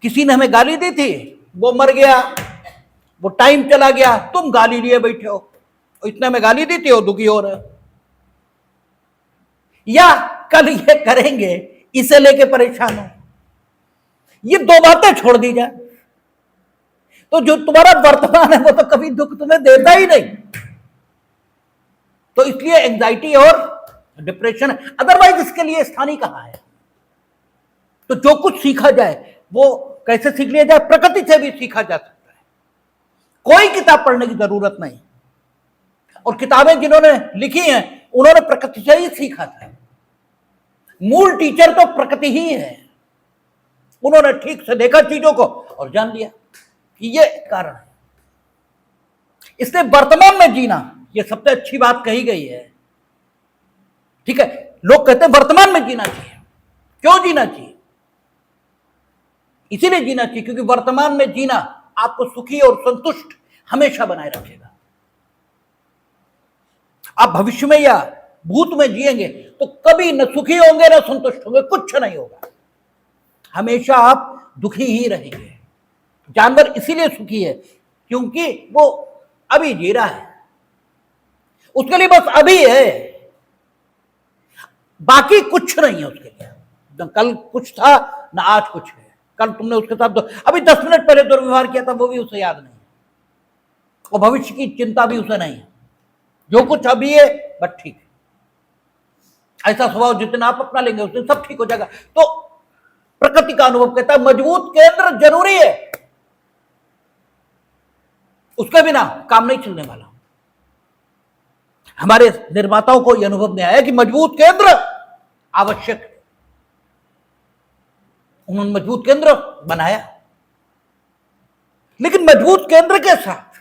किसी ने हमें गाली दी थी, वो मर गया, वो टाइम चला गया, तुम गाली लिए बैठे हो, इतने में गाली दी थी और दुखी हो रहे हो। या कल ये करेंगे इसे लेके परेशान हो। ये दो बातें छोड़ दी जाए तो जो तुम्हारा वर्तमान है वो तो कभी दुख तुम्हें देता ही नहीं। तो इसलिए एंजाइटी और डिप्रेशन है, अदरवाइज इसके लिए स्थान ही कहां है। तो जो कुछ सीखा जाए वो कैसे सीख लिया जाए, प्रकृति से भी सीखा जा सकता है। कोई किताब पढ़ने की जरूरत नहीं, और किताबें जिन्होंने लिखी हैं उन्होंने प्रकृति से ही सीखा था। मूल टीचर तो प्रकृति ही है, उन्होंने ठीक से देखा चीजों को और जान लिया कि ये कारण है। इसलिए वर्तमान में जीना ये सबसे अच्छी बात कही गई है। ठीक है, लोग कहते हैं वर्तमान में जीना चाहिए। क्यों जीना चाहिए? इसीलिए जीना चाहिए क्योंकि वर्तमान में जीना आपको सुखी और संतुष्ट हमेशा बनाए रखेगा। आप भविष्य में या भूत में जिएंगे तो कभी न सुखी होंगे न संतुष्ट होंगे, कुछ नहीं होगा, हमेशा आप दुखी ही रहेंगे। जानवर इसीलिए सुखी है क्योंकि वो अभी जी रहा है, उसके लिए बस अभी है, बाकी कुछ नहीं है उसके लिए। न कल कुछ था न आज कुछ है। कल तुमने उसके साथ अभी 10 मिनट पहले दुर्व्यवहार किया था, वो भी उसे याद नहीं है, और भविष्य की चिंता भी उसे नहीं है। जो कुछ अभी है बस ठीक है। ऐसा स्वभाव जितना आप अपना लेंगे उतने सब ठीक हो जाएगा। तो प्रकृति का अनुभव कहता है मजबूत केंद्र जरूरी है, उसके बिना काम नहीं चलने वाला। हमारे निर्माताओं को यह अनुभव में आया कि मजबूत केंद्र आवश्यक है, उन्होंने मजबूत केंद्र बनाया। लेकिन मजबूत केंद्र के साथ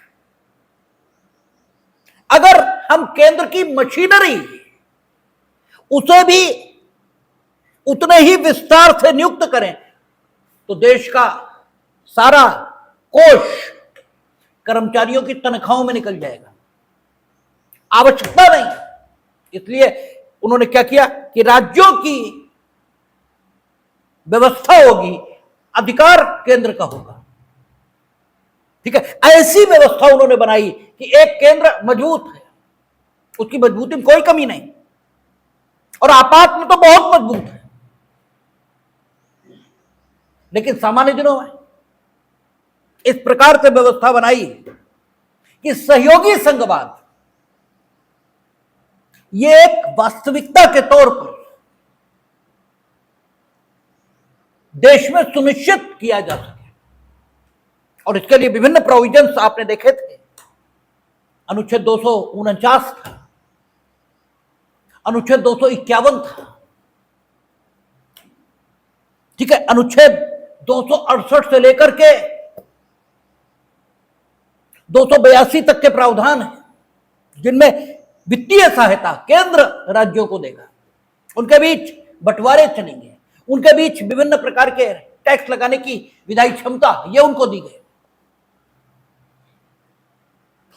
अगर हम केंद्र की मशीनरी उसे भी उतने ही विस्तार से नियुक्त करें तो देश का सारा कोष कर्मचारियों की तनख्वाहों में निकल जाएगा, आवश्यकता नहीं। इसलिए उन्होंने क्या किया कि राज्यों की व्यवस्था होगी, अधिकार केंद्र का होगा। ठीक है, ऐसी व्यवस्था उन्होंने बनाई कि एक केंद्र मजबूत है, उसकी मजबूती में कोई कमी नहीं, और आपात में तो बहुत मजबूत है। लेकिन सामान्य दिनों में इस प्रकार से व्यवस्था बनाई कि सहयोगी संघवाद ये एक वास्तविकता के तौर पर देश में सुनिश्चित किया जा सके, और इसके लिए विभिन्न प्रोविजंस आपने देखे थे। अनुच्छेद 249 था, अनुच्छेद 251 था, ठीक है, अनुच्छेद 268 से लेकर के 282 तक के प्रावधान है जिनमें वित्तीय सहायता केंद्र राज्यों को देगा, उनके बीच बंटवारे चलेंगे, उनके बीच विभिन्न प्रकार के टैक्स लगाने की विधायी क्षमता ये उनको दी गई।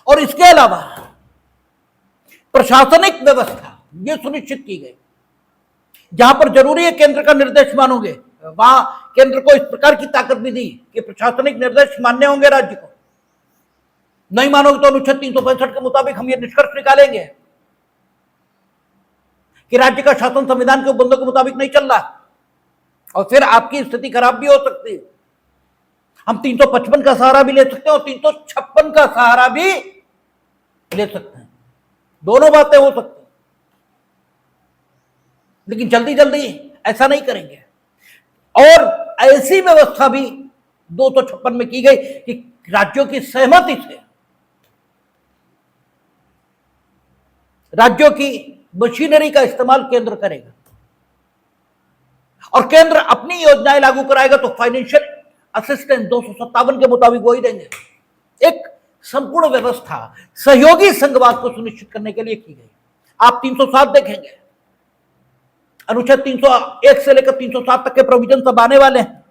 और इसके अलावा प्रशासनिक व्यवस्था ये सुनिश्चित की गई, जहां पर जरूरी है केंद्र का निर्देश मानोगे वहां केंद्र को इस प्रकार की ताकत भी दी कि प्रशासनिक निर्देश मान्य होंगे राज्य को, नहीं मानोगे तो अनुच्छेद 365 के मुताबिक हम ये निष्कर्ष निकालेंगे कि राज्य का शासन संविधान के उपबंधों के मुताबिक नहीं चल रहा, और फिर आपकी स्थिति खराब भी हो सकती है। हम 355 का सहारा भी ले सकते हैं और 356 का सहारा भी ले सकते हैं, दोनों बातें हो सकती हैं, लेकिन जल्दी जल्दी ऐसा नहीं करेंगे। और ऐसी व्यवस्था भी 256 में की गई कि राज्यों की सहमति से राज्यों की मशीनरी का इस्तेमाल केंद्र करेगा, और केंद्र अपनी योजनाएं लागू कराएगा तो फाइनेंशियल असिस्टेंस 257 के मुताबिक वही देंगे। एक संपूर्ण व्यवस्था सहयोगी संघवाद को सुनिश्चित करने के लिए की गई। आप 307 देखेंगे, अनुच्छेद 301 से लेकर 307 तक के प्रोविजन सब आने वाले हैं।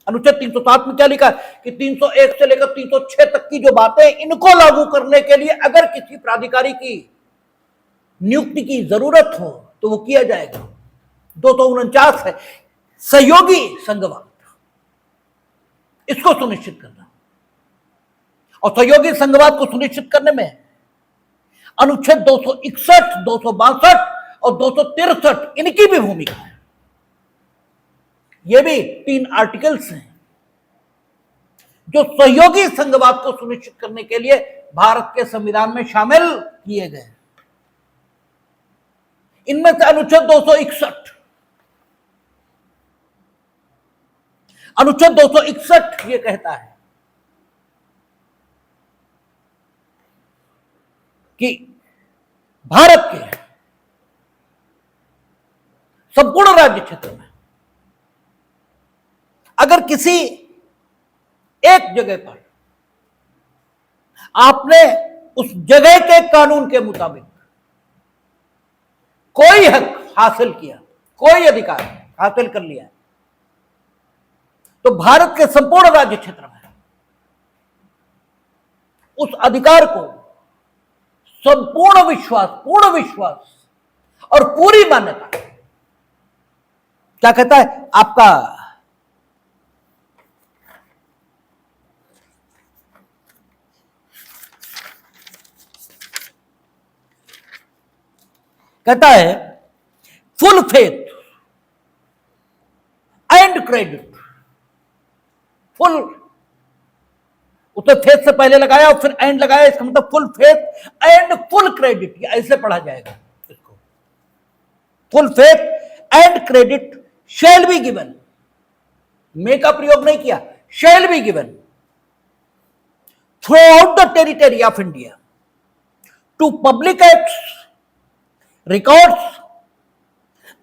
अनुच्छेद 307 में क्या लिखा कि 301 से लेकर 306 तक की जो बातें, इनको लागू करने के लिए अगर किसी प्राधिकारी की नियुक्ति की जरूरत हो तो वो किया जाएगा। 249 है सहयोगी संघवाद, इसको सुनिश्चित करना, और सहयोगी संघवाद को सुनिश्चित करने में अनुच्छेद 261, 262 और 263 इनकी भी भूमिका है। ये भी 3 आर्टिकल्स हैं जो सहयोगी संघवाद को सुनिश्चित करने के लिए भारत के संविधान में शामिल किए गए। इनमें से अनुच्छेद 261, अनुच्छेद 261 ये कहता है कि भारत के संपूर्ण राज्य क्षेत्र में अगर किसी एक जगह पर आपने उस जगह के कानून के मुताबिक कोई हक हासिल किया, कोई अधिकार हासिल कर लिया, तो भारत के संपूर्ण राज्य क्षेत्र में उस अधिकार को संपूर्ण विश्वास, पूर्ण विश्वास और पूरी मान्यता, क्या कहता है आपका कहता है full faith and credit. Full, उसने फेथ से पहले लगाया और फिर एंड लगाया, इसका मतलब full faith and full credit, ये ऐसे पढ़ा जाएगा इसको। Full faith and credit shall be given, may का प्रयोग नहीं किया, shall be given throughout the territory of India to public acts, records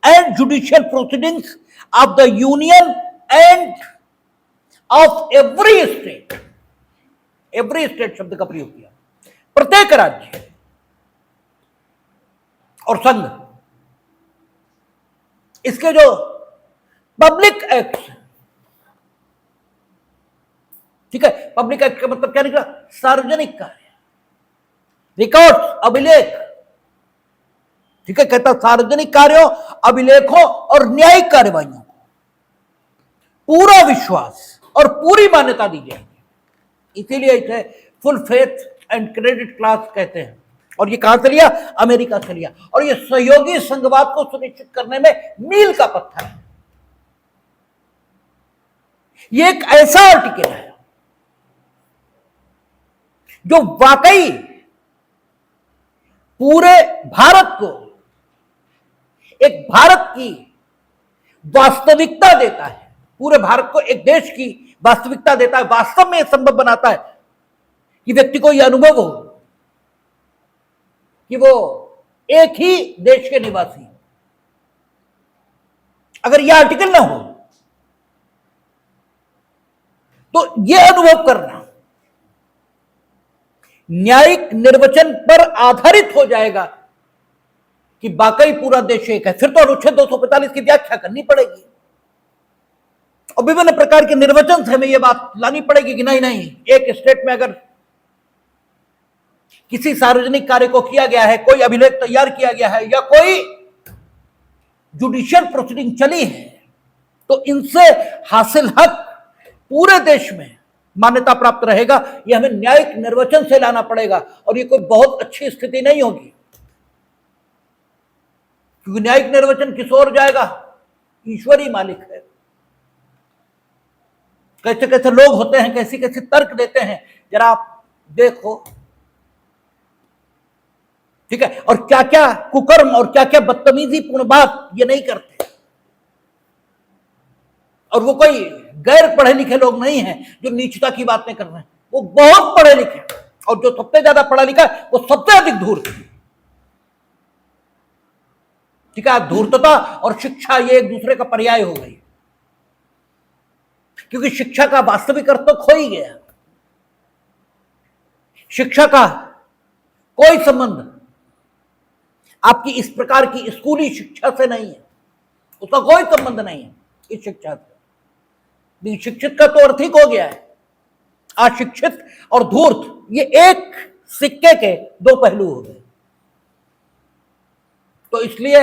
and judicial proceedings of the union and of every state। every state शब्द का प्रयोग किया, प्रत्येक राज्य और संघ, इसके जो पब्लिक एक्ट्स, ठीक है, पब्लिक एक्ट का मतलब क्या निकला, सार्वजनिक कार्य, रिकॉर्ड्स, अभिलेख, ठीक है, कहता सार्वजनिक कार्यों, अभिलेखों और न्यायिक कार्यवाहियों को पूरा विश्वास और पूरी मान्यता दी जाएगी। इसीलिए इसे full faith and credit class कहते हैं। और ये कहां से लिया, अमेरिका से लिया। और ये सहयोगी संघवाद को सुनिश्चित करने में मील का पत्थर है। ये एक ऐसा आर्टिकल है जो वाकई पूरे भारत को, एक भारत की वास्तविकता देता है, पूरे भारत को एक देश की वास्तविकता देता है। वास्तव में यह संभव बनाता है कि व्यक्ति को यह अनुभव हो कि वो एक ही देश के निवासी। अगर यह आर्टिकल ना हो तो यह अनुभव करना न्यायिक निर्वचन पर आधारित हो जाएगा कि वाकई पूरा देश एक है। फिर तो अनुच्छेद 245 की व्याख्या करनी पड़ेगी और विभिन्न प्रकार के निर्वचन से हमें यह बात लानी पड़ेगी कि नहीं नहीं, एक स्टेट में अगर किसी सार्वजनिक कार्य को किया गया है, कोई अभिलेख तैयार किया गया है या कोई जुडिशियल प्रोसीडिंग चली है, तो इनसे हासिल हक पूरे देश में मान्यता प्राप्त रहेगा। यह हमें न्यायिक निर्वचन से लाना पड़ेगा और यह कोई बहुत अच्छी स्थिति नहीं होगी, क्योंकि न्यायिक निर्वचन किस ओर जाएगा, ईश्वर ही मालिक है। कैसे कैसे लोग होते हैं, कैसी कैसी तर्क देते हैं, जरा आप देखो, ठीक है, और क्या क्या कुकर्म और क्या क्या बदतमीजी पूर्ण बात ये नहीं करते। और वो कोई गैर पढ़े लिखे लोग नहीं हैं जो नीचता की बातें कर रहे हैं, वो बहुत पढ़े लिखे, और जो सबसे ज्यादा पढ़ा लिखा है वो सबसे अधिक धूर्त। ठीक है, धूर्तता और शिक्षा ये एक दूसरे का पर्याय हो गई, क्योंकि शिक्षा का वास्तविक अर्थ तो खो ही गया। शिक्षा का कोई संबंध आपकी इस प्रकार की स्कूली शिक्षा से नहीं है, उसका कोई संबंध नहीं है इस शिक्षा से। लेकिन शिक्षित का तो अर्थ ही हो गया है। अशिक्षित और धूर्त ये एक सिक्के के दो पहलू हो गए। तो इसलिए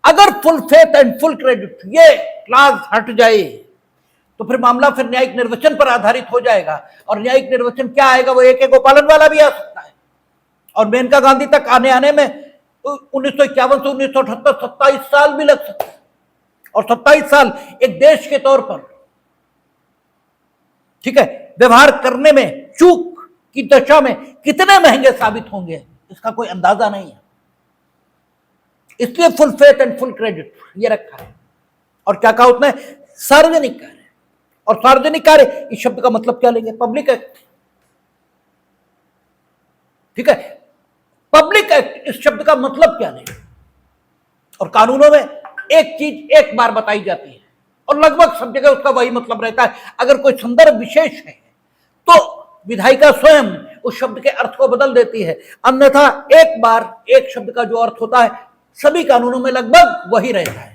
अगर full faith and full credit ये क्लास हट जाए तो फिर मामला फिर न्यायिक निर्वचन पर आधारित हो जाएगा। और न्यायिक निर्वचन क्या आएगा, वो एक गोपालन वाला भी आ सकता है और मेनका गांधी तक आने में 1951 से 1978 27 साल भी लग सकते हैं। और 27 साल एक देश के तौर पर ठीक है, व्यवहार करने में चूक की दशा में कितने महंगे साबित होंगे इसका कोई अंदाजा नहीं है। इसलिए full faith and full credit ये रखा है। और क्या कहा उसने? सार्वजनिक कार्य। और सार्वजनिक कार्य इस शब्द का मतलब क्या लेंगे? Public act. ठीक है, पब्लिक एक्ट इस शब्द का मतलब क्या लेंगे? और कानूनों में एक चीज एक बार बताई जाती है और लगभग सब जगह उसका वही मतलब रहता है। अगर कोई संदर्भ विशेष है तो विधायिका स्वयं उस शब्द के अर्थ को बदल देती है, अन्यथा एक बार एक शब्द का जो अर्थ होता है सभी कानूनों में लगभग वही रहता है।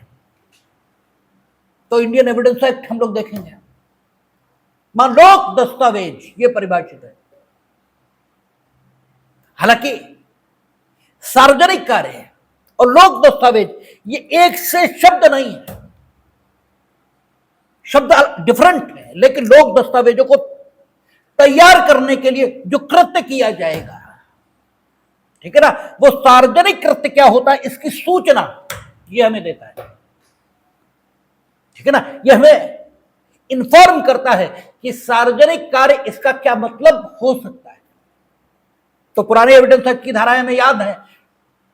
तो इंडियन एविडेंस एक्ट हम लोग देखेंगे। मान लोक दस्तावेज ये परिभाषित है। हालांकि सार्वजनिक कार्य और लोक दस्तावेज ये एक से शब्द नहीं है, शब्द डिफरेंट है, लेकिन लोक दस्तावेजों को तैयार करने के लिए जो कृत्य किया जाएगा, ठीक है ना, वो सार्वजनिक कृत्य क्या होता है इसकी सूचना ये हमें देता है। ठीक है ना, ये हमें इन्फॉर्म करता है कि सार्वजनिक कार्य इसका क्या मतलब हो सकता है। तो पुराने एविडेंस एक्ट की धाराएं में याद है,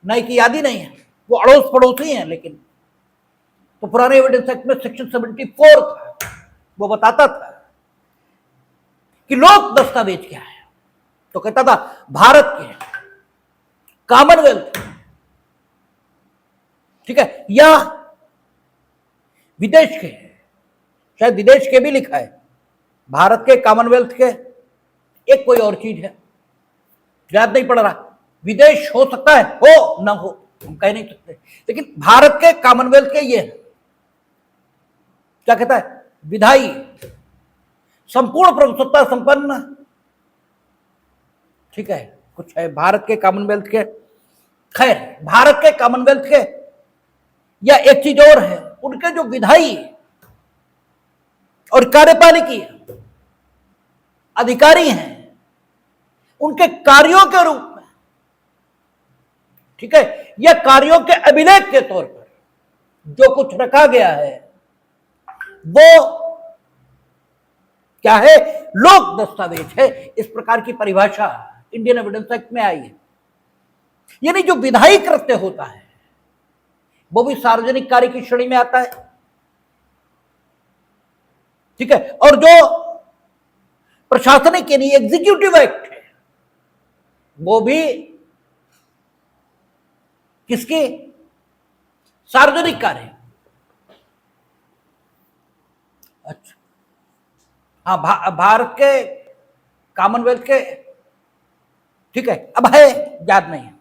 नई की याद ही नहीं है, वो अड़ोस पड़ोसी हैं। लेकिन तो पुराने एविडेंस एक्ट में सेक्शन 74 था, वो बताता था कि लोक दस्तावेज क्या है। तो कहता था भारत के, कॉमनवेल्थ, ठीक है, या विदेश के, शायद विदेश के भी लिखा है, भारत के, कॉमनवेल्थ के, एक कोई और चीज है याद नहीं पड़ रहा, विदेश हो सकता है, हो ना हो हम कह नहीं सकते, लेकिन भारत के, कॉमनवेल्थ के ये है। क्या कहता है? विधायी संपूर्ण प्रभुसत्ता संपन्न, ठीक है, कुछ है भारत के, कॉमनवेल्थ के, खैर भारत के, कॉमनवेल्थ के, या एक चीज और है, उनके जो विधायी और कार्यपालिकी अधिकारी हैं उनके कार्यों के रूप में, ठीक है, या कार्यों के अभिलेख के तौर पर जो कुछ रखा गया है वो क्या है? लोक दस्तावेज है। इस प्रकार की परिभाषा इंडियन एविडेंस एक्ट में आई है। यानी जो विधायी कृत्य होता है वो भी सार्वजनिक कार्य की श्रेणी में आता है, ठीक है, और जो प्रशासनिक यानी एग्जीक्यूटिव एक्ट है वो भी किसके? सार्वजनिक कार्य। अच्छा, हाँ, भारत के, कॉमनवेल्थ के, ठीक है, अब है याद नहीं है,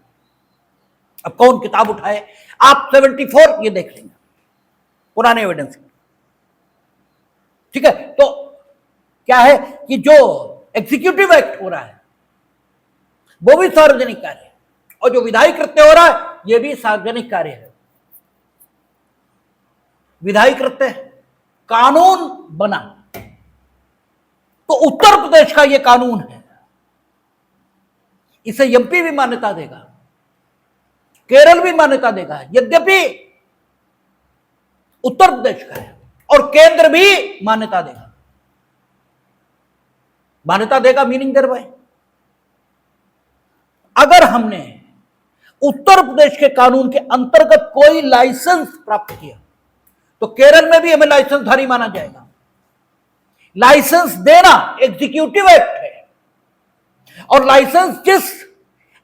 अब कौन किताब उठाए, आप 74 ये देख लेंगे पुराने एविडेंस, ठीक है। तो क्या है कि जो एग्जीक्यूटिव एक्ट हो रहा है वो भी सार्वजनिक कार्य है और जो विधायी कृत्य हो रहा है ये भी सार्वजनिक कार्य है। विधायी कृत्य कानून बना तो उत्तर प्रदेश का ये कानून है, इसे एमपी भी मान्यता देगा, केरल भी मान्यता देगा, यद्यपि उत्तर प्रदेश का है, और केंद्र भी मान्यता देगा। मान्यता देगा मीनिंग देयर बाय, अगर हमने उत्तर प्रदेश के कानून के अंतर्गत कोई लाइसेंस प्राप्त किया तो केरल में भी हमें लाइसेंसधारी माना जाएगा। लाइसेंस देना एग्जीक्यूटिव एक्ट है और लाइसेंस जिस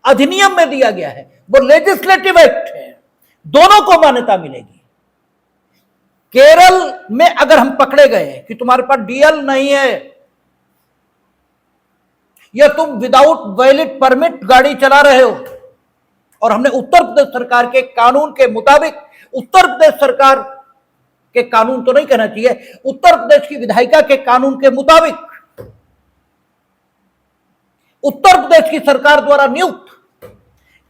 अधिनियम में दिया गया है वो लेजिस्लेटिव एक्ट है, दोनों को मान्यता मिलेगी। केरल में अगर हम पकड़े गए कि तुम्हारे पास डीएल नहीं है या तुम विदाउट वैलिड परमिट गाड़ी चला रहे हो, और हमने उत्तर प्रदेश सरकार के कानून के मुताबिक, उत्तर प्रदेश सरकार के कानून तो नहीं कहना चाहिए, उत्तर प्रदेश की विधायिका के कानून के मुताबिक उत्तर प्रदेश की सरकार द्वारा नियुक्त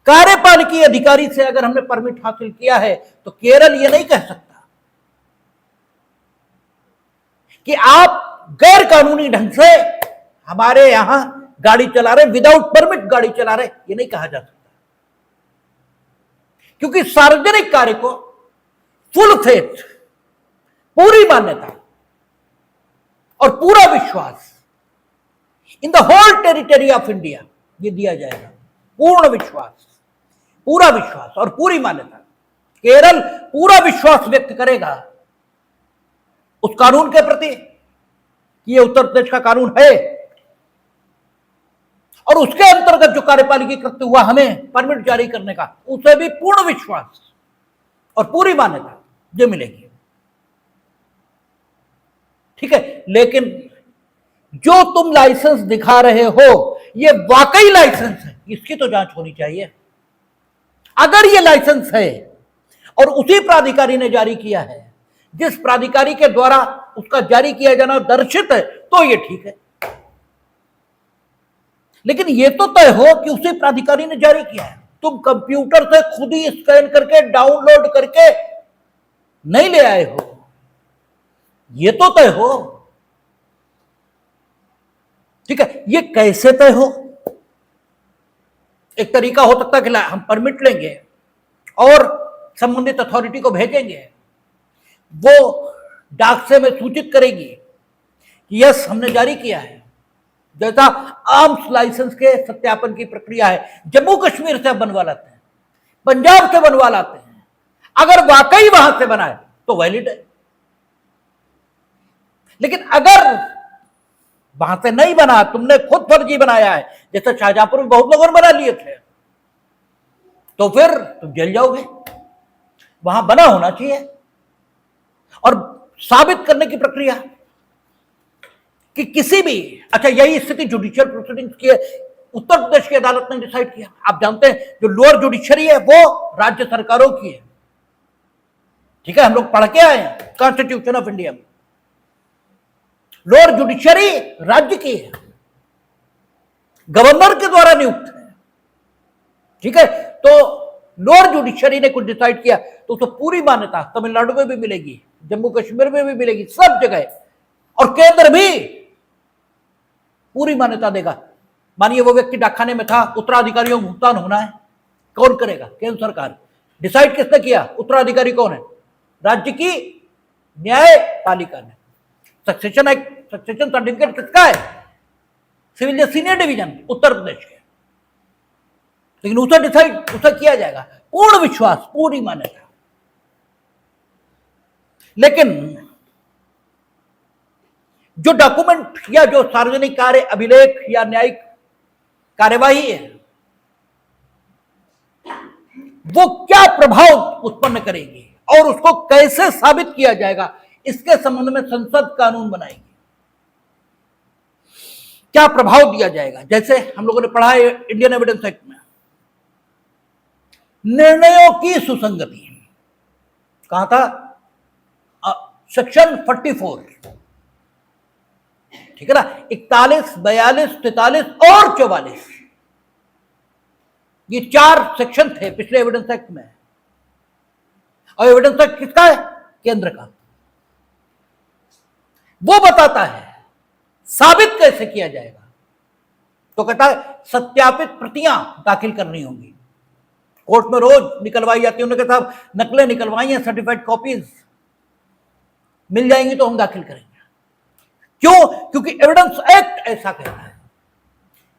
कार्यपालिकी अधिकारी से अगर हमने परमिट हासिल किया है तो केरल ये नहीं कह सकता कि आप गैर कानूनी ढंग से हमारे यहां गाड़ी चला रहे, विदाउट परमिट गाड़ी चला रहे, ये नहीं कहा जा सकता, क्योंकि सार्वजनिक कार्य को फुल फेथ, पूरी मान्यता और पूरा विश्वास in the whole territory of India, ये दिया जाएगा। पूर्ण विश्वास, पूरा विश्वास और पूरी मान्यता। केरल पूरा विश्वास व्यक्त करेगा उस कानून के प्रति कि ये उत्तर प्रदेश का कानून है, और उसके अंतर्गत जो कार्यपालिकी कृत्य हुआ हमें परमिट जारी करने का, उसे भी पूर्ण विश्वास और पूरी मान्यता ये मिलेगी। ठीक है, लेकिन जो तुम लाइसेंस दिखा रहे हो ये वाकई लाइसेंस है, इसकी तो जांच होनी चाहिए। अगर ये लाइसेंस है और उसी प्राधिकारी ने जारी किया है, जिस प्राधिकारी के द्वारा उसका जारी किया जाना दर्शित है, तो ये ठीक है। लेकिन ये तो तय हो कि उसी प्राधिकारी ने जारी किया है। तुम कंप्यूटर से खुद ही स्कैन करके डाउनलोड करके नहीं ले आए हो, ये तो तय हो। ठीक है, ये कैसे तय हो? एक तरीका हो सकता है कि हम परमिट लेंगे और संबंधित अथॉरिटी को भेजेंगे, वो डाक से में सूचित करेगी कि यस हमने जारी किया है, जैसा आर्म्स लाइसेंस के सत्यापन की प्रक्रिया है। जम्मू कश्मीर से बनवा लाते हैं, पंजाब से बनवा लाते हैं, अगर वाकई वहां से बनाए तो वैलिड है। लेकिन अगर वहां से नहीं बना, तुमने खुद फर्जी बनाया है, जैसे शाहजहांपुर में बहुत लोगों ने बना लिए थे, तो फिर तुम जेल जाओगे। वहां बना होना चाहिए और साबित करने की प्रक्रिया कि किसी भी, अच्छा यही स्थिति जुडिशियल प्रोसीडिंग्स की है। उत्तर प्रदेश की अदालत ने डिसाइड किया। आप जानते हैं जो लोअर जुडिशरी है वो राज्य सरकारों की है। ठीक है, हम लोग पढ़ के आए हैं कॉन्स्टिट्यूशन ऑफ इंडिया में, लोअर जुडिशरी राज्य की है, गवर्नर के द्वारा नियुक्त है। ठीक है, तो लोअर जुडिशरी ने कुछ डिसाइड किया तो उसको पूरी मान्यता तमिलनाडु में भी मिलेगी, जम्मू कश्मीर में भी मिलेगी, सब जगह, और केंद्र भी पूरी मान्यता देगा। मानिए वो व्यक्ति डाकखाने में था, उत्तराधिकारियों को भुगतान होना है, कौन करेगा? केंद्र सरकार। डिसाइड किसने किया? उत्तराधिकारी कौन है? राज्य की न्यायपालिका ने। सक्सेशन एक्ट, सक्सेशन सर्टिफिकेट किसका है? सिविल जज सीनियर डिवीजन उत्तर प्रदेश के। लेकिन उसे डिसाइड, उसे किया जाएगा, पूर्ण विश्वास, पूरी मान्यता। लेकिन जो डॉक्यूमेंट या जो सार्वजनिक कार्य अभिलेख या न्यायिक कार्यवाही है, वो क्या प्रभाव उत्पन्न करेगी और उसको कैसे साबित किया जाएगा, इसके संबंध में संसद कानून बनाएगी। क्या प्रभाव दिया जाएगा? जैसे हम लोगों ने पढ़ा है इंडियन एविडेंस एक्ट में, निर्णयों की सुसंगति। कहा था? सेक्शन 44। ठीक है ना, 41, 42, 43 और 44, ये 4 सेक्शन थे पिछले एविडेंस एक्ट में। और एविडेंस एक्ट किसका है? केंद्र का। वो बताता है साबित कैसे किया जाएगा। तो कहता है सत्यापित प्रतियां दाखिल करनी होंगी। कोर्ट में रोज निकलवाई जाती है, उन्होंने कहा साहब नकलें निकलवाई हैं, सर्टिफाइड कॉपीज मिल जाएंगी तो हम दाखिल करेंगे। क्यों? क्योंकि एविडेंस एक्ट ऐसा कहता है।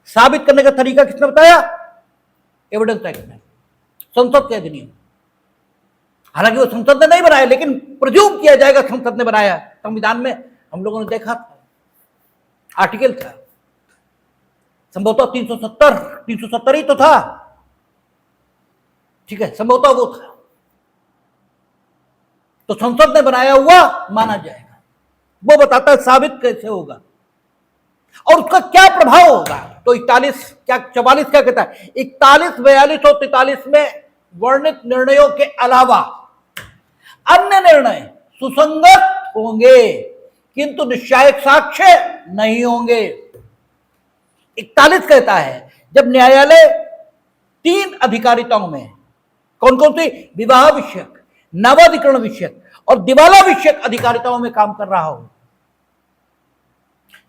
साबित करने का तरीका किसने बताया? एविडेंस एक्ट में, संसद के अधिनियम। हालांकि वो संसद ने नहीं बनाया, लेकिन प्रज्यूम किया जाएगा संसद ने बनाया। संविधान में हम लोगों ने देखा था, आर्टिकल था संभवतः 370 ही तो था। ठीक है, संभवतः वो था, तो संसद ने बनाया हुआ माना जाएगा। वो बताता है साबित कैसे होगा और उसका क्या प्रभाव होगा। तो 41 क्या 44 क्या कहता है? 41, 42 और 43 में वर्णित निर्णयों के अलावा अन्य निर्णय सुसंगत होंगे किंतु निश्चायक साक्ष्य नहीं होंगे। 41 कहता है जब न्यायालय 3 अधिकारिताओं में, कौन कौन सी? विवाह विषयक, नवाधिकरण विषयक और दिवाला विषयक अधिकारिताओं में काम कर रहा हो,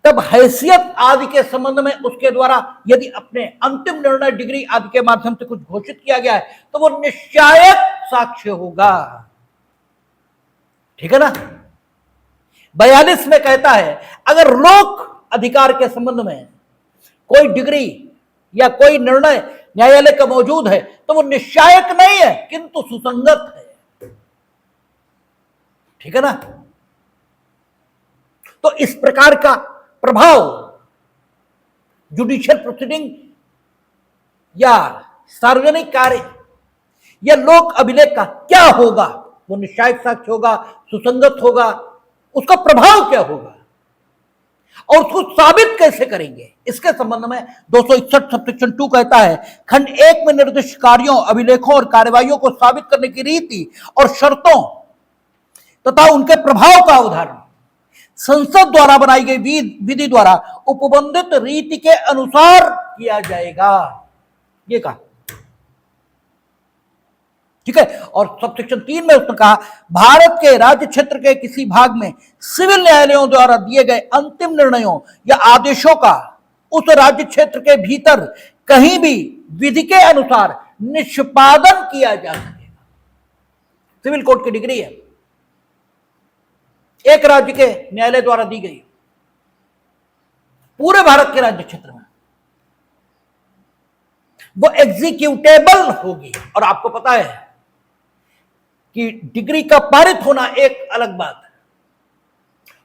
तब हैसियत आदि के संबंध में उसके द्वारा यदि अपने अंतिम निर्णय डिग्री आदि के माध्यम से कुछ घोषित किया गया है तो वो निश्चायक साक्ष्य होगा। ठीक है ना? 42 में कहता है अगर लोक अधिकार के संबंध में कोई डिग्री या कोई निर्णय न्यायालय का मौजूद है तो वो निश्चायक नहीं है किंतु सुसंगत है, ठीक है ना। तो इस प्रकार का प्रभाव जुडिशियल प्रोसीडिंग या सार्वजनिक कार्य या लोक अभिलेख का क्या होगा, वो निश्चायक साक्ष्य होगा, सुसंगत होगा, उसका प्रभाव क्या होगा और उसको साबित कैसे करेंगे, इसके संबंध में 261 सबसेक्शन 2 कहता है, खंड 1 में निर्दिष्ट कार्यों, अभिलेखों और कार्यवाहियों को साबित करने की रीति और शर्तों तथा उनके प्रभाव का उदाहरण संसद द्वारा बनाई गई विधि द्वारा उपबंधित रीति के अनुसार किया जाएगा, ये कहा, ठीक है। और सबसेक्शन 3 में उसने कहा, भारत के राज्य क्षेत्र के किसी भाग में सिविल न्यायालयों द्वारा दिए गए अंतिम निर्णयों या आदेशों का उस राज्य क्षेत्र के भीतर कहीं भी विधि के अनुसार निष्पादन किया जा सकेगा। सिविल कोर्ट की डिग्री है, एक राज्य के न्यायालय द्वारा दी गई, पूरे भारत के राज्य क्षेत्र में वो एग्जीक्यूटेबल होगी। और आपको पता है कि डिग्री का पारित होना एक अलग बात है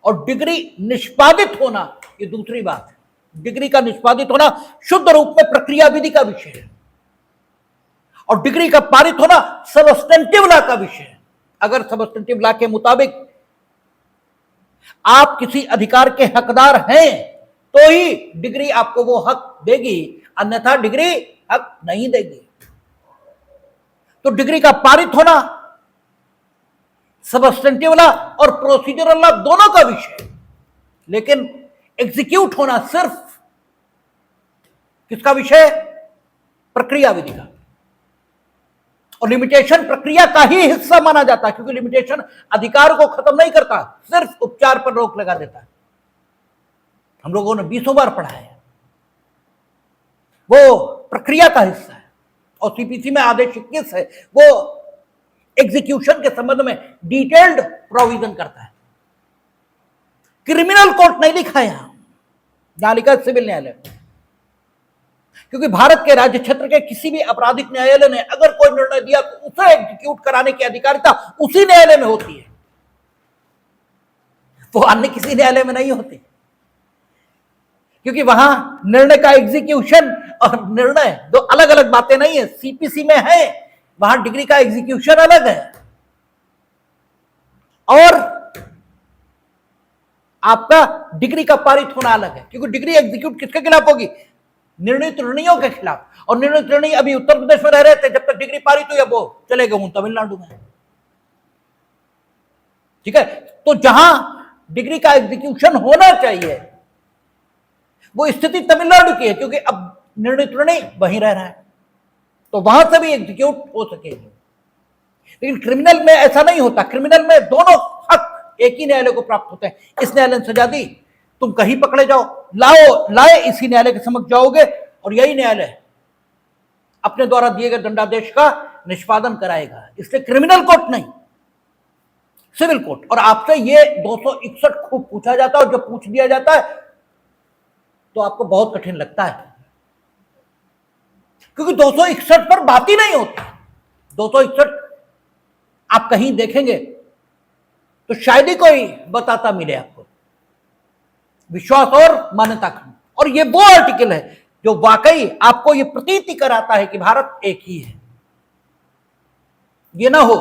और डिग्री निष्पादित होना ये दूसरी बात है। डिग्री का निष्पादित होना शुद्ध रूप में प्रक्रिया विधि का विषय है और डिग्री का पारित होना सबस्टेंटिव लॉ का विषय है। अगर सबस्टेंटिव लॉ के मुताबिक आप किसी अधिकार के हकदार हैं तो ही डिग्री आपको वो हक देगी, अन्यथा डिग्री हक नहीं देगी। तो डिग्री का पारित होना सबस्टेंटिव लॉ और प्रोसीजरल लॉ दोनों का विषय है, लेकिन एग्जीक्यूट होना सिर्फ किसका विषय है? प्रक्रिया विधि का। और लिमिटेशन प्रक्रिया का ही हिस्सा माना जाता है, क्योंकि लिमिटेशन अधिकार को खत्म नहीं करता, सिर्फ उपचार पर रोक लगा देता है। हम लोगों ने 20 बार पढ़ा है, वो प्रक्रिया का हिस्सा है। और सीपीसी में आदेश 21 है, वो एग्जीक्यूशन के संबंध में डिटेल्ड प्रोविजन करता है। क्रिमिनल कोर्ट नहीं लिखा यहां लिखा है सिविल न्यायालय, क्योंकि भारत के राज्य क्षेत्र के किसी भी आपराधिक न्यायालय ने अगर कोई निर्णय दिया तो उसे एग्जीक्यूट कराने की अधिकारिता उसी न्यायालय में होती है, वो अन्य किसी न्यायालय में नहीं होती, क्योंकि वहां निर्णय का एग्जीक्यूशन और निर्णय दो अलग अलग बातें नहीं है। सीपीसी में है, वहां डिग्री का एग्जीक्यूशन अलग है और आपका डिग्री का पारित होना अलग है, क्योंकि डिग्री एग्जीक्यूट किसके खिलाफ होगी? निर्णित निर्णयों के खिलाफ। और निर्णित निर्णय अभी उत्तर प्रदेश में रह रहे थे, जब तक डिग्री पारित हुई अब वो चले गए हूं तमिलनाडु में, ठीक है। तो जहां डिग्री का एग्जीक्यूशन होना चाहिए वो स्थिति तमिलनाडु की है, क्योंकि अब निर्णित निर्णय वहीं रह रहा है, तो वहां से भी एग्जीक्यूट हो सकेगी। लेकिन क्रिमिनल में ऐसा नहीं होता। क्रिमिनल में दोनों हक एक ही न्यायालय को प्राप्त होते हैं। इस न्यायालय ने सजा दी, तुम कहीं पकड़े जाओ, लाए इसी न्यायालय के समक्ष जाओगे और यही न्यायालय अपने द्वारा दिए गए दंडादेश का निष्पादन कराएगा। इसलिए क्रिमिनल कोर्ट नहीं, सिविल कोर्ट। और आपसे ये 261 खूब पूछा जाता है, और जब पूछ दिया जाता है तो आपको बहुत कठिन लगता है, क्योंकि 261 पर बात ही नहीं होती। 261 आप कहीं देखेंगे तो शायद ही कोई बताता मिले आपको, विश्वास और मान्यता खंड। और ये वो आर्टिकल है जो वाकई आपको ये प्रतीति कराता है कि भारत एक ही है। ये ना हो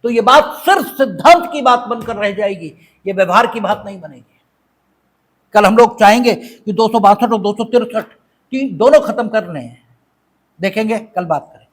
तो ये बात सिर्फ सिद्धांत की बात बनकर रह जाएगी, ये व्यवहार की बात नहीं बनेगी। कल हम लोग चाहेंगे कि 262 और 263 दोनों खत्म करने हैं, देखेंगे, कल बात करें।